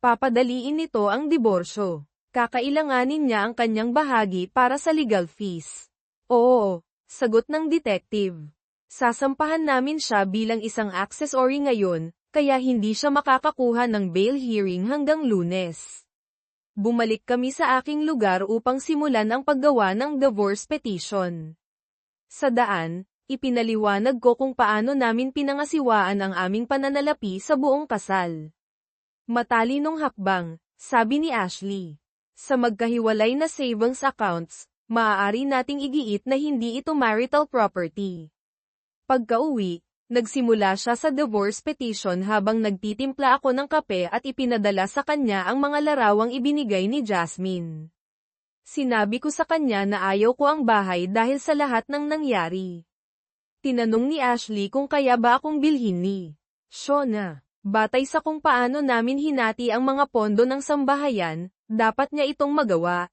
Papadaliin nito ang diborsyo. Kakailanganin niya ang kanyang bahagi para sa legal fees. Oo, sagot ng detective. Sasampahan namin siya bilang isang accessory ngayon, kaya hindi siya makakakuha ng bail hearing hanggang Lunes. Bumalik kami sa aking lugar upang simulan ang paggawa ng divorce petition. Sa daan, ipinaliwanag ko kung paano namin pinangasiwaan ang aming pananalapi sa buong kasal. Matalinong hakbang, sabi ni Ashley. Sa magkahiwalay na savings accounts, maaari nating igiit na hindi ito marital property. Pagka-uwi, nagsimula siya sa divorce petition habang nagtitimpla ako ng kape at ipinadala sa kanya ang mga larawang ibinigay ni Jasmine. Sinabi ko sa kanya na ayaw ko ang bahay dahil sa lahat ng nangyari. Tinanong ni Ashley kung kaya ba akong bilhin ni Shona. Batay sa kung paano namin hinati ang mga pondo ng sambahayan, dapat niya itong magawa.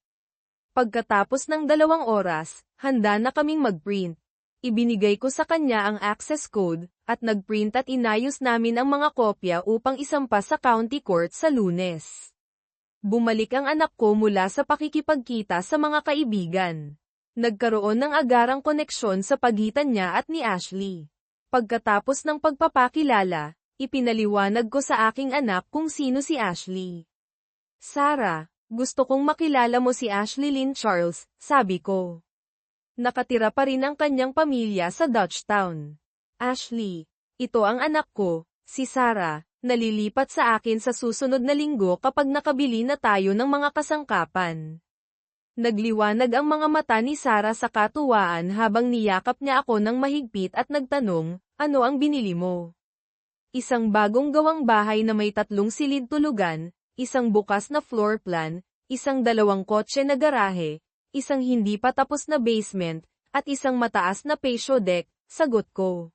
Pagkatapos ng 2 oras, handa na kaming mag-print. Ibinigay ko sa kanya ang access code, at nag-print at inayos namin ang mga kopya upang isampa sa county court sa Lunes. Bumalik ang anak ko mula sa pakikipagkita sa mga kaibigan. Nagkaroon ng agarang koneksyon sa pagitan niya at ni Ashley. Pagkatapos ng pagpapakilala, ipinaliwanag ko sa aking anak kung sino si Ashley. Sarah, gusto kong makilala mo si Ashley Lynn Charles, sabi ko. Nakatira pa rin ang kanyang pamilya sa Dutchtown. Ashley, ito ang anak ko, si Sarah, nalilipat sa akin sa susunod na linggo kapag nakabili na tayo ng mga kasangkapan. Nagliwanag ang mga mata ni Sarah sa katuwaan habang niyakap niya ako ng mahigpit at nagtanong, ano ang binili mo? Isang bagong gawang bahay na may 3 silid tulugan, isang bukas na floor plan, isang 2 kotse na garahe, isang hindi pa tapos na basement, at isang mataas na patio deck, sagot ko.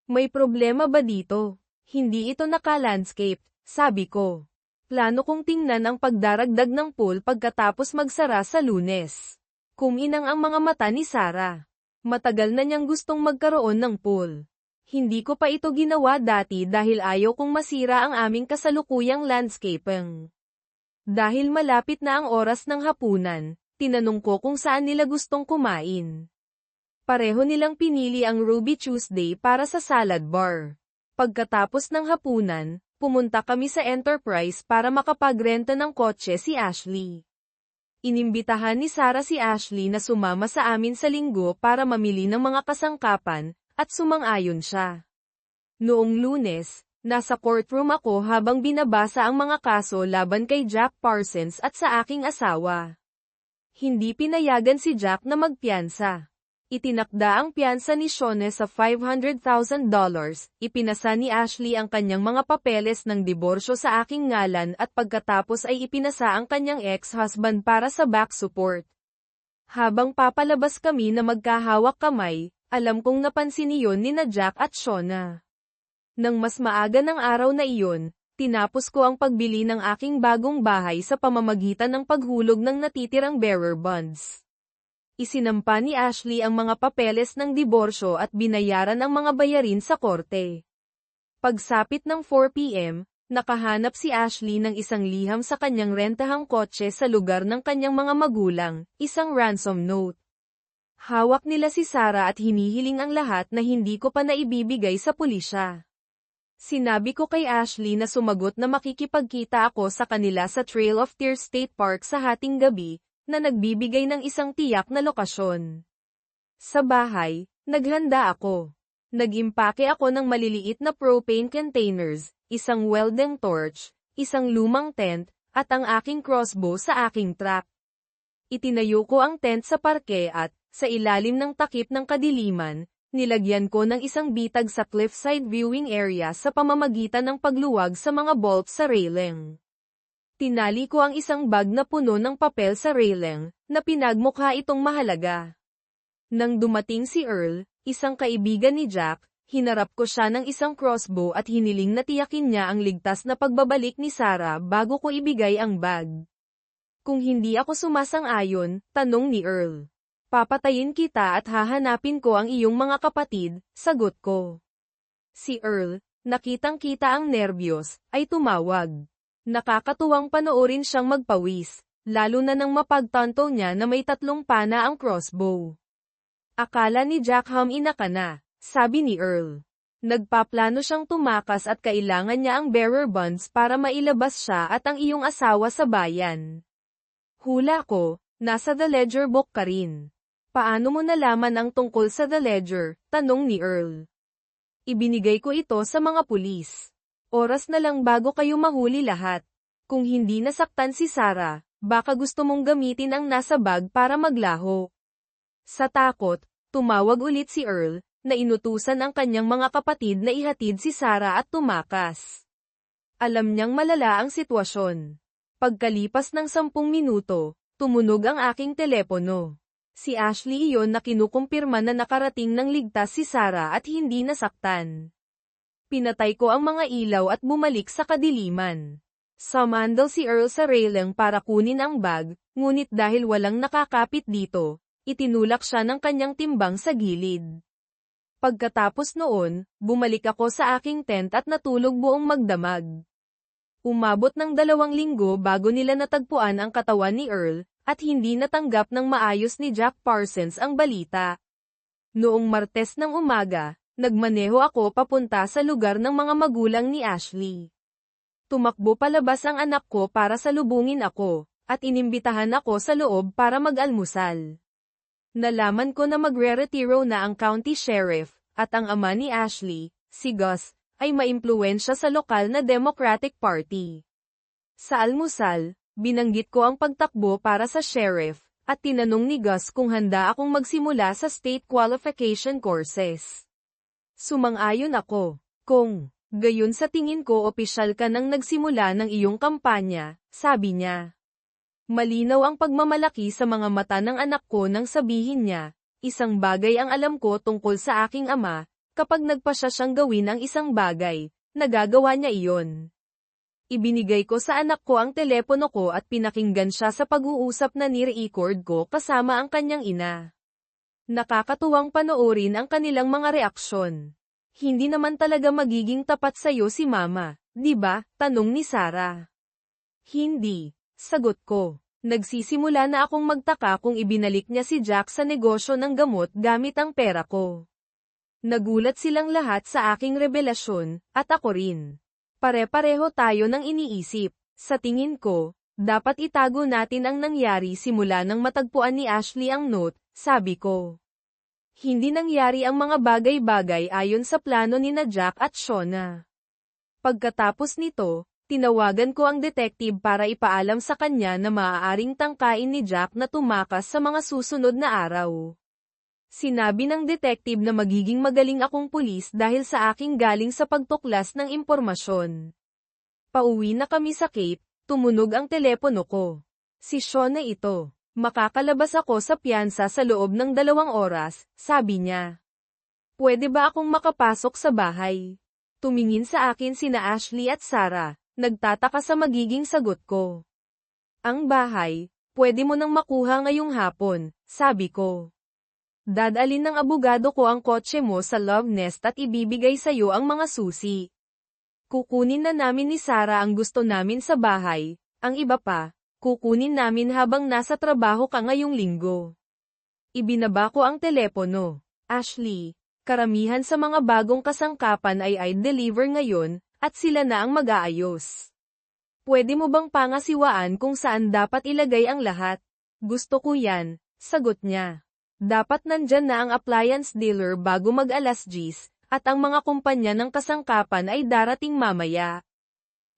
May problema ba dito? Hindi ito naka-landscape, sabi ko. Plano kong tingnan ang pagdaragdag ng pool pagkatapos magsara sa Lunes. Kuminang ang mga mata ni Sarah. Matagal na niyang gustong magkaroon ng pool. Hindi ko pa ito ginawa dati dahil ayaw kong masira ang aming kasalukuyang landscaping. Dahil malapit na ang oras ng hapunan, tinanong ko kung saan nila gustong kumain. Pareho nilang pinili ang Ruby Tuesday para sa salad bar. Pagkatapos ng hapunan, pumunta kami sa Enterprise para makapagrenta ng kotse si Ashley. Inimbitahan ni Sarah si Ashley na sumama sa amin sa linggo para mamili ng mga kasangkapan, at sumang-ayon siya. Noong Lunes, nasa courtroom ako habang binabasa ang mga kaso laban kay Jack Parsons at sa aking asawa. Hindi pinayagan si Jack na magpiyansa. Itinakda ang piyansa ni Shone sa $500,000, ipinasa ni Ashley ang kanyang mga papeles ng diborsyo sa aking ngalan at pagkatapos ay ipinasa ang kanyang ex-husband para sa back support. Habang papalabas kami na magkahawak kamay, alam kong napansin niyon ni na Jack at Shona. Nang mas maaga ng araw na iyon, tinapos ko ang pagbili ng aking bagong bahay sa pamamagitan ng paghulog ng natitirang bearer bonds. Isinampa ni Ashley ang mga papeles ng diborsyo at binayaran ang mga bayarin sa korte. Pagsapit ng 4 p.m., nakahanap si Ashley ng isang liham sa kanyang rentahang kotse sa lugar ng kanyang mga magulang, isang ransom note. Hawak nila si Sarah at hinihiling ang lahat na hindi ko pa naibibigay sa pulisya. Sinabi ko kay Ashley na sumagot na makikipagkita ako sa kanila sa Trail of Tears State Park sa hating gabi, na nagbibigay ng isang tiyak na lokasyon. Sa bahay, naghanda ako. Nag-impake ako ng maliliit na propane containers, isang welding torch, isang lumang tent, at ang aking crossbow sa aking truck. Itinayo ko ang tent sa parke at, sa ilalim ng takip ng kadiliman, nilagyan ko ng isang bitag sa cliffside viewing area sa pamamagitan ng pagluwag sa mga bolts sa railing. Tinali ko ang isang bag na puno ng papel sa railing, na pinagmukha itong mahalaga. Nang dumating si Earl, isang kaibigan ni Jack, hinarap ko siya ng isang crossbow at hiniling na tiyakin niya ang ligtas na pagbabalik ni Sarah bago ko ibigay ang bag. Kung hindi ako sumasang-ayon, tanong ni Earl. Papatayin kita at hahanapin ko ang iyong mga kapatid, sagot ko. Si Earl, nakitang-kita ang nerbiyos, ay tumawag. Nakakatuwang panoorin siyang magpawis, lalo na nang mapagtanto niya na may 3 pana ang crossbow. Akala ni Jack ina ka na, sabi ni Earl. Nagpaplano siyang tumakas at kailangan niya ang bearer bonds para mailabas siya at ang iyong asawa sa bayan. Hula ko, nasa The Ledger book ka rin. Paano mo nalaman ang tungkol sa The Ledger? Tanong ni Earl. Ibinigay ko ito sa mga pulis. Oras na lang bago kayo mahuli lahat. Kung hindi nasaktan si Sarah, baka gusto mong gamitin ang nasa bag para maglaho. Sa takot, tumawag ulit si Earl, na inutusan ang kanyang mga kapatid na ihatid si Sarah at tumakas. Alam niyang malala ang sitwasyon. Pagkalipas ng 10 minuto, Tumunog ang aking telepono. Si Ashley iyon na kinukumpirma na nakarating ng ligtas si Sarah at hindi nasaktan. Pinatay ko ang mga ilaw at bumalik sa kadiliman. Sumandal si Earl sa railing para kunin ang bag, ngunit dahil walang nakakapit dito, itinulak siya ng kanyang timbang sa gilid. Pagkatapos noon, bumalik ako sa aking tent at natulog buong magdamag. Umabot ng 2 linggo bago nila natagpuan ang katawan ni Earl, at hindi natanggap ng maayos ni Jack Parsons ang balita. Noong Martes ng umaga, nagmaneho ako papunta sa lugar ng mga magulang ni Ashley. Tumakbo palabas ang anak ko para salubungin ako, at inimbitahan ako sa loob para mag-almusal. Nalaman ko na magre-retiro na ang county sheriff, at ang ama ni Ashley, si Gus, ay maimpluwensya sa lokal na Democratic Party. Sa almusal, binanggit ko ang pagtakbo para sa sheriff, at tinanong ni Gus kung handa akong magsimula sa state qualification courses. Sumang-ayon ako. Kung, gayon sa tingin ko opisyal ka nang nagsimula ng iyong kampanya, sabi niya. Malinaw ang pagmamalaki sa mga mata ng anak ko nang sabihin niya, isang bagay ang alam ko tungkol sa aking ama, kapag nagpasya siyang gawin ang isang bagay, nagagawa niya iyon. Ibinigay ko sa anak ko ang telepono ko at pinakinggan siya sa pag-uusap na ni-record ko kasama ang kanyang ina. Nakakatuwang panoorin ang kanilang mga reaksyon. Hindi naman talaga magiging tapat sa'yo si Mama, di ba? Tanong ni Sarah. Hindi, sagot ko. Nagsisimula na akong magtaka kung ibinalik niya si Jack sa negosyo ng gamot gamit ang pera ko. Nagulat silang lahat sa aking revelasyon, at ako rin. Pare-pareho tayo ng iniisip. Sa tingin ko, dapat itago natin ang nangyari simula nang matagpuan ni Ashley ang note, sabi ko. Hindi nangyari ang mga bagay-bagay ayon sa plano ni na Jack at Shona. Pagkatapos nito, tinawagan ko ang detective para ipaalam sa kanya na maaaring tangkain ni Jack na tumakas sa mga susunod na araw. Sinabi ng detective na magiging magaling akong pulis dahil sa aking galing sa pagtuklas ng impormasyon. Pauwi na kami sa Cape, tumunog ang telepono ko. Si Shona ito. Makakalabas ako sa piyansa sa loob ng 2 oras, sabi niya. Pwede ba akong makapasok sa bahay? Tumingin sa akin sina Ashley at Sarah, nagtataka sa magiging sagot ko. Ang bahay, pwede mo nang makuha ngayong hapon, sabi ko. Dadalhin ng abogado ko ang kotse mo sa Love Nest at ibibigay sa'yo ang mga susi. Kukunin na namin ni Sarah ang gusto namin sa bahay, ang iba pa, kukunin namin habang nasa trabaho ka ngayong linggo. Ibinaba ko ang telepono. Ashley, karamihan sa mga bagong kasangkapan ay i-deliver ngayon, at sila na ang mag-aayos. Pwede mo bang pangasiwaan kung saan dapat ilagay ang lahat? Gusto ko yan, sagot niya. Dapat nandyan na ang appliance dealer bago mag-alas 10, at ang mga kumpanya ng kasangkapan ay darating mamaya.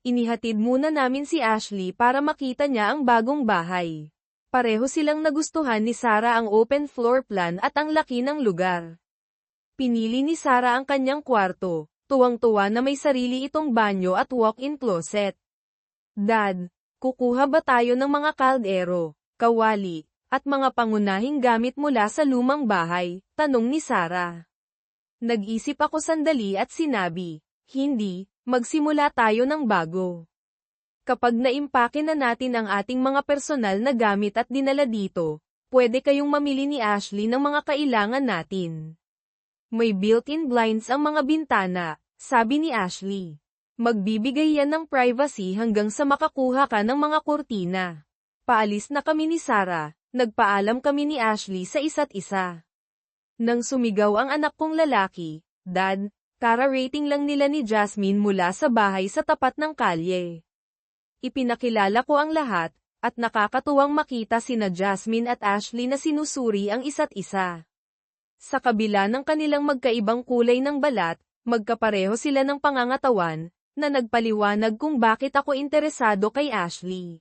Inihatid muna namin si Ashley para makita niya ang bagong bahay. Pareho silang nagustuhan ni Sarah ang open floor plan at ang laki ng lugar. Pinili ni Sarah ang kanyang kwarto, tuwang-tuwa na may sarili itong banyo at walk-in closet. Dad, kukuha ba tayo ng mga kaldero, kawali, at mga pangunahing gamit mula sa lumang bahay? Tanong ni Sarah. Nag-isip ako sandali at sinabi, hindi, magsimula tayo ng bago. Kapag naimpake na natin ang ating mga personal na gamit at dinala dito, pwede kayong mamili ni Ashley ng mga kailangan natin. May built-in blinds ang mga bintana, sabi ni Ashley. Magbibigay yan ng privacy hanggang sa makakuha ka ng mga kurtina. Paalis na kami ni Sarah. Nagpaalam kami ni Ashley sa isa't isa. Nang sumigaw ang anak kong lalaki, Dad, kara-rating lang nila ni Jasmine mula sa bahay sa tapat ng kalye. Ipinakilala ko ang lahat, at nakakatuwang makita sina Jasmine at Ashley na sinusuri ang isa't isa. Sa kabila ng kanilang magkaibang kulay ng balat, magkapareho sila ng pangangatawan, na nagpaliwanag kung bakit ako interesado kay Ashley.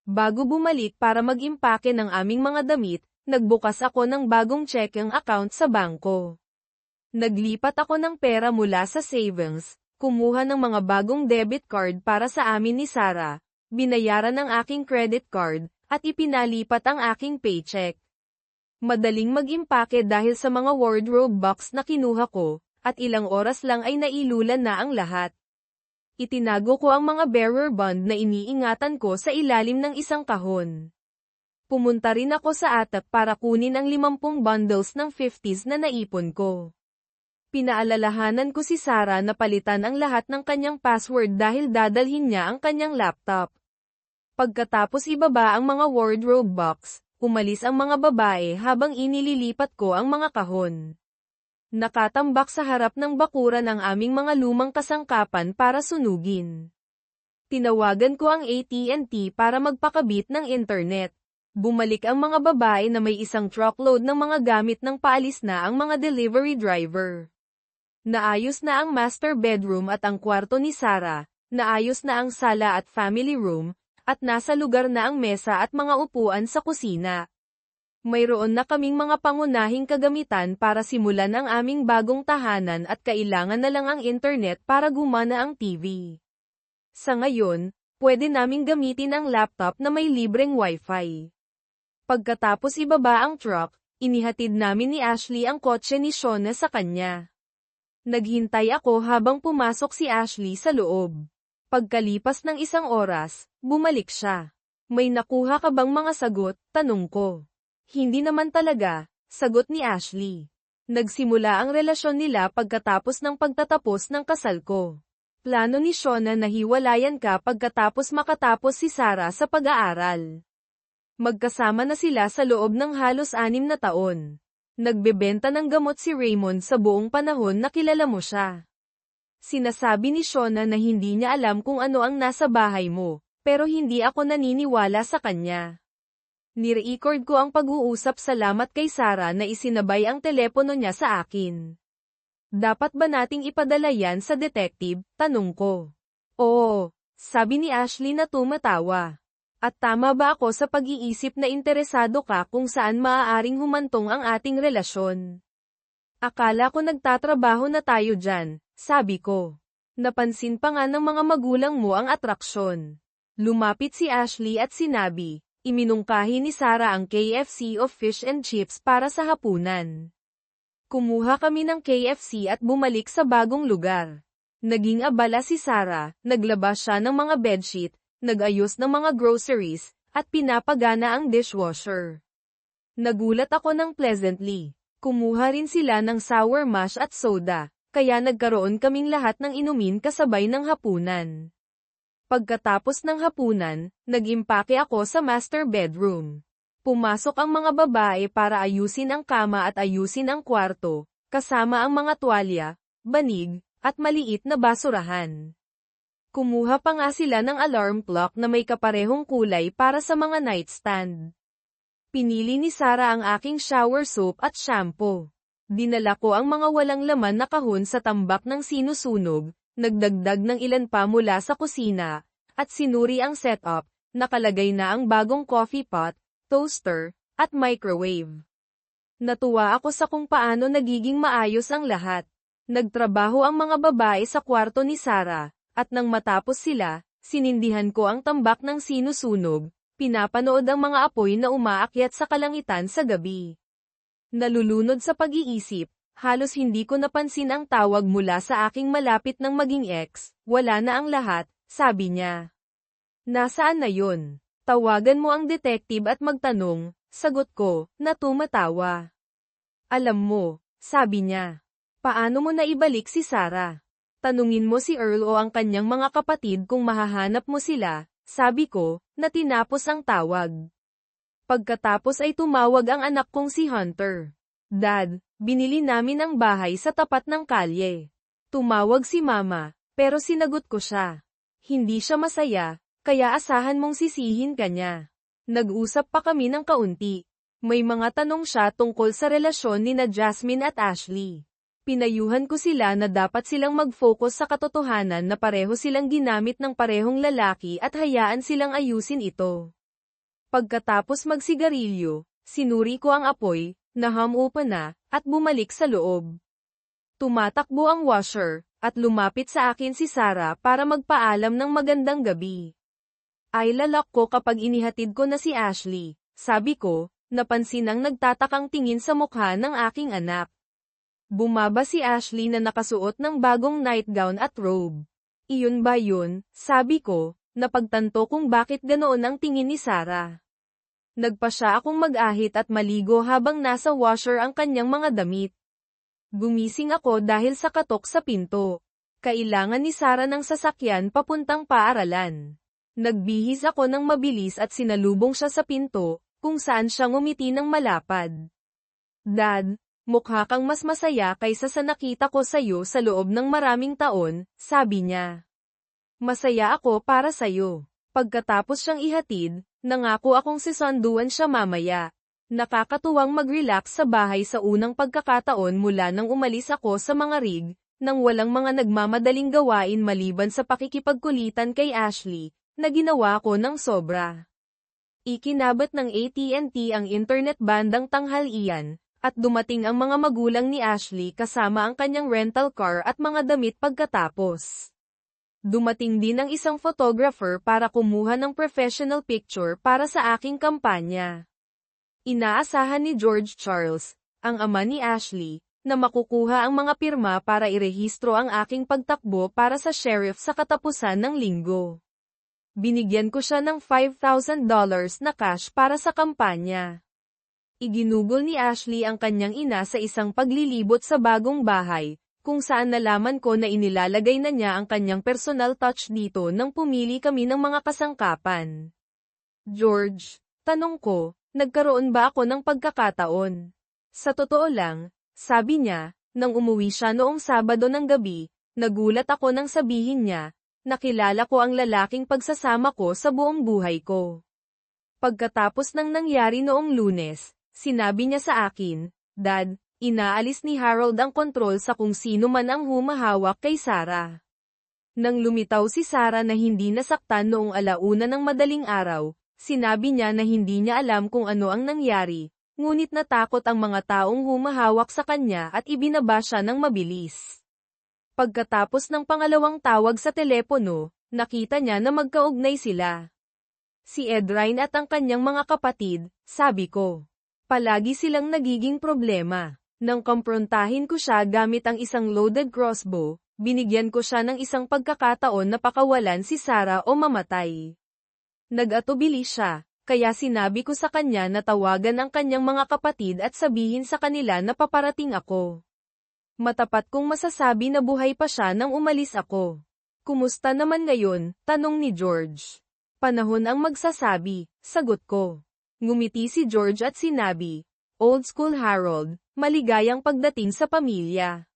Bago bumalik para mag-impake ng aming mga damit, nagbukas ako ng bagong checking account sa bangko. Naglipat ako ng pera mula sa savings, kumuha ng mga bagong debit card para sa amin ni Sarah, binayaran ang aking credit card, at ipinalipat ang aking paycheck. Madaling mag-impake dahil sa mga wardrobe box na kinuha ko, at ilang oras lang ay nailulan na ang lahat. Itinago ko ang mga bearer bond na iniingatan ko sa ilalim ng isang kahon. Pumunta rin ako sa atap para kunin ang 50 bundles ng 50s na naipon ko. Pinaalalahanan ko si Sarah na palitan ang lahat ng kanyang password dahil dadalhin niya ang kanyang laptop. Pagkatapos ibaba ang mga wardrobe box, umalis ang mga babae habang inililipat ko ang mga kahon. Nakatambak sa harap ng bakuran ang aming mga lumang kasangkapan para sunugin. Tinawagan ko ang AT&T para magpakabit ng internet. Bumalik ang mga babae na may isang truckload ng mga gamit ng paalis na ang mga delivery driver. Naayos na ang master bedroom at ang kwarto ni Sarah, naayos na ang sala at family room, at nasa lugar na ang mesa at mga upuan sa kusina. Mayroon na kaming mga pangunahing kagamitan para simulan ang aming bagong tahanan at kailangan na lang ang internet para gumana ang TV. Sa ngayon, pwede naming gamitin ang laptop na may libreng wifi. Pagkatapos ibaba ang truck, inihatid namin ni Ashley ang kotse ni Shona sa kanya. Naghintay ako habang pumasok si Ashley sa loob. Pagkalipas ng isang oras, bumalik siya. May nakuha ka bang mga sagot? Tanong ko. Hindi naman talaga, sagot ni Ashley. Nagsimula ang relasyon nila pagkatapos ng pagtatapos ng kasal ko. Plano ni Shona na hiwalayan ka pagkatapos makatapos si Sarah sa pag-aaral. Magkasama na sila sa loob ng halos 6 na taon. Nagbebenta ng gamot si Raymond sa buong panahon na kilala mo siya. Sinasabi ni Shona na hindi niya alam kung ano ang nasa bahay mo, pero hindi ako naniniwala sa kanya. Ni-record ko ang pag-uusap salamat kay Sarah na isinabay ang telepono niya sa akin. Dapat ba nating ipadala yan sa detective? Tanong ko. Oo, sabi ni Ashley na tumatawa. At tama ba ako sa pag-iisip na interesado ka kung saan maaaring humantong ang ating relasyon? Akala ko nagtatrabaho na tayo dyan, sabi ko. Napansin pa nga ng mga magulang mo ang atraksyon. Lumapit si Ashley at sinabi, iminungkahi ni Sarah ang KFC of fish and chips para sa hapunan. Kumuha kami ng KFC at bumalik sa bagong lugar. Naging abala si Sarah, naglabas siya ng mga bedsheet, nag-ayos ng mga groceries, at pinapagana ang dishwasher. Nagulat ako ng pleasantly. Kumuha rin sila ng sour mash at soda, kaya nagkaroon kaming lahat ng inumin kasabay ng hapunan. Pagkatapos ng hapunan, nag-impake ako sa master bedroom. Pumasok ang mga babae para ayusin ang kama at ayusin ang kwarto, kasama ang mga tuwalya, banig, at maliit na basurahan. Kumuha pa nga sila ng alarm clock na may kaparehong kulay para sa mga nightstand. Pinili ni Sarah ang aking shower soap at shampoo. Dinala ko ang mga walang laman na kahon sa tambak ng sinusunog, nagdagdag ng ilan pa mula sa kusina, at sinuri ang setup, nakalagay na ang bagong coffee pot, toaster, at microwave. Natuwa ako sa kung paano nagiging maayos ang lahat. Nagtrabaho ang mga babae sa kwarto ni Sarah, at nang matapos sila, sinindihan ko ang tambak ng sinusunog, pinapanood ang mga apoy na umaakyat sa kalangitan sa gabi. Nalulunod sa pag-iisip, halos hindi ko napansin ang tawag mula sa aking malapit ng maging ex, wala na ang lahat, sabi niya. Nasaan na yun? Tawagan mo ang detective at magtanong, sagot ko, na tumatawa. Alam mo, sabi niya. Paano mo naibalik si Sarah? Tanungin mo si Earl o ang kanyang mga kapatid kung mahahanap mo sila, sabi ko, na tinapos ang tawag. Pagkatapos ay tumawag ang anak kong si Hunter. Dad, binili namin ang bahay sa tapat ng kalye. Tumawag si Mama, pero sinagot ko siya. Hindi siya masaya, kaya asahan mong sisihin ka niya. Nag-usap pa kami ng kaunti. May mga tanong siya tungkol sa relasyon ni na Jasmine at Ashley. Pinayuhan ko sila na dapat silang mag-focus sa katotohanan na pareho silang ginamit ng parehong lalaki at hayaan silang ayusin ito. Pagkatapos magsigarilyo, sinuri ko ang apoy, nahamupa na, at bumalik sa loob. Tumatakbo ang washer, at lumapit sa akin si Sarah para magpaalam ng magandang gabi. Ay lalak ko kapag inihatid ko na si Ashley, sabi ko, napansin ang nagtatakang tingin sa mukha ng aking anak. Bumaba si Ashley na nakasuot ng bagong nightgown at robe. Iyon ba yun, sabi ko, napagtanto kung bakit ganoon ang tingin ni Sarah. Nagpa siya akong mag-ahit at maligo habang nasa washer ang kanyang mga damit. Gumising ako dahil sa katok sa pinto. Kailangan ni Sarah ng sasakyan papuntang paaralan. Nagbihis ako ng mabilis at sinalubong siya sa pinto, kung saan siya ngumiti ng malapad. Dad, mukha kang mas masaya kaysa sa nakita ko sa'yo sa loob ng maraming taon, sabi niya. Masaya ako para sa'yo. Pagkatapos siyang ihatid, nangako akong sisunduan siya mamaya. Nakakatuwang mag-relax sa bahay sa unang pagkakataon mula nang umalis ako sa mga rig, nang walang mga nagmamadaling gawain maliban sa pakikipagkulitan kay Ashley, na ginawa ko ng sobra. Ikinabat ng AT&T ang internet bandang tanghalian, at dumating ang mga magulang ni Ashley kasama ang kanyang rental car at mga damit pagkatapos. Dumating din ang isang photographer para kumuha ng professional picture para sa aking kampanya. Inaasahan ni George Charles, ang ama ni Ashley, na makukuha ang mga pirma para irehistro ang aking pagtakbo para sa sheriff sa katapusan ng linggo. Binigyan ko siya ng $5,000 na cash para sa kampanya. Iginugol ni Ashley ang kanyang ina sa isang paglilibot sa bagong bahay, kung saan nalaman ko na inilalagay na niya ang kanyang personal touch dito nang pumili kami ng mga kasangkapan. George, tanong ko, nagkaroon ba ako ng pagkakataon? Sa totoo lang, sabi niya, nang umuwi siya noong Sabado ng gabi, nagulat ako nang sabihin niya, nakilala ko ang lalaking pagsasama ko sa buong buhay ko. Pagkatapos ng nangyari noong Lunes, sinabi niya sa akin, Dad, inaalis ni Harold ang kontrol sa kung sino man ang humahawak kay Sarah. Nang lumitaw si Sarah na hindi nasaktan noong 1:00 ng madaling araw, sinabi niya na hindi niya alam kung ano ang nangyari, ngunit natakot ang mga taong humahawak sa kanya at ibinaba siya ng mabilis. Pagkatapos ng pangalawang tawag sa telepono, nakita niya na magkaugnay sila. Si Edrine at ang kanyang mga kapatid, sabi ko. Palagi silang nagiging problema. Nang komprontahin ko siya gamit ang isang loaded crossbow, binigyan ko siya ng isang pagkakataon na pakawalan si Sarah o mamatay. Nag-atubili siya, kaya sinabi ko sa kanya na tawagan ang kanyang mga kapatid at sabihin sa kanila na paparating ako. Matapat kong masasabi na buhay pa siya nang umalis ako. Kumusta naman ngayon? Tanong ni George. Panahon ang magsasabi, sagot ko. Ngumiti si George at sinabi, Old School Harold, maligayang pagdating sa pamilya.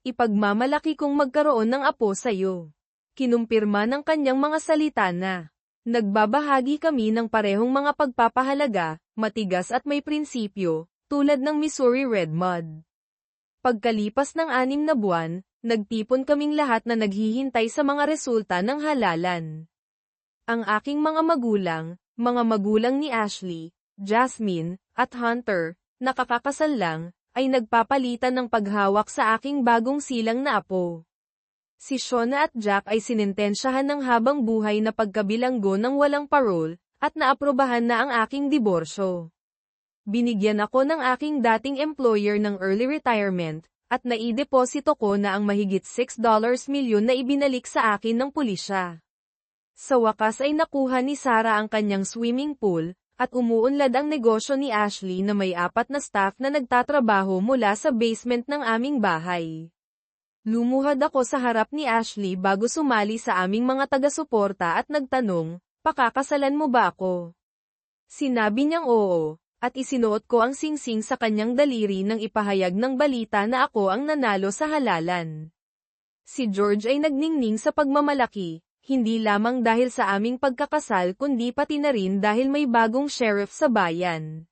Ipagmamalaki kong magkaroon ng apo sa'yo. Kinumpirma ng kanyang mga salita na. Nagbabahagi kami ng parehong mga pagpapahalaga, matigas at may prinsipyo, tulad ng Missouri Red Mud. Pagkalipas ng 6 na buwan, nagtipon kaming lahat na naghihintay sa mga resulta ng halalan. Ang aking mga magulang ni Ashley, Jasmine, at Hunter, nakakakasal lang, ay nagpapalitan ng paghawak sa aking bagong silang na apo. Si Shona at Jack ay sinintensyahan ng habang buhay na pagkabilanggo ng walang parole, at naaprubahan na ang aking diborsyo. Binigyan ako ng aking dating employer ng early retirement, at naideposito ko na ang mahigit $6 milyon na ibinalik sa akin ng pulisya. Sa wakas ay nakuha ni Sarah ang kanyang swimming pool, at umuunlad ang negosyo ni Ashley na may 4 na staff na nagtatrabaho mula sa basement ng aming bahay. Lumuhad ako sa harap ni Ashley bago sumali sa aming mga taga-suporta at nagtanong, pakakasalan mo ba ako? Sinabi niyang oo. At isinuot ko ang singsing sa kanyang daliri nang ipahayag ng balita na ako ang nanalo sa halalan. Si George ay nagningning sa pagmamalaki, hindi lamang dahil sa aming pagkakasal kundi pati na rin dahil may bagong sheriff sa bayan.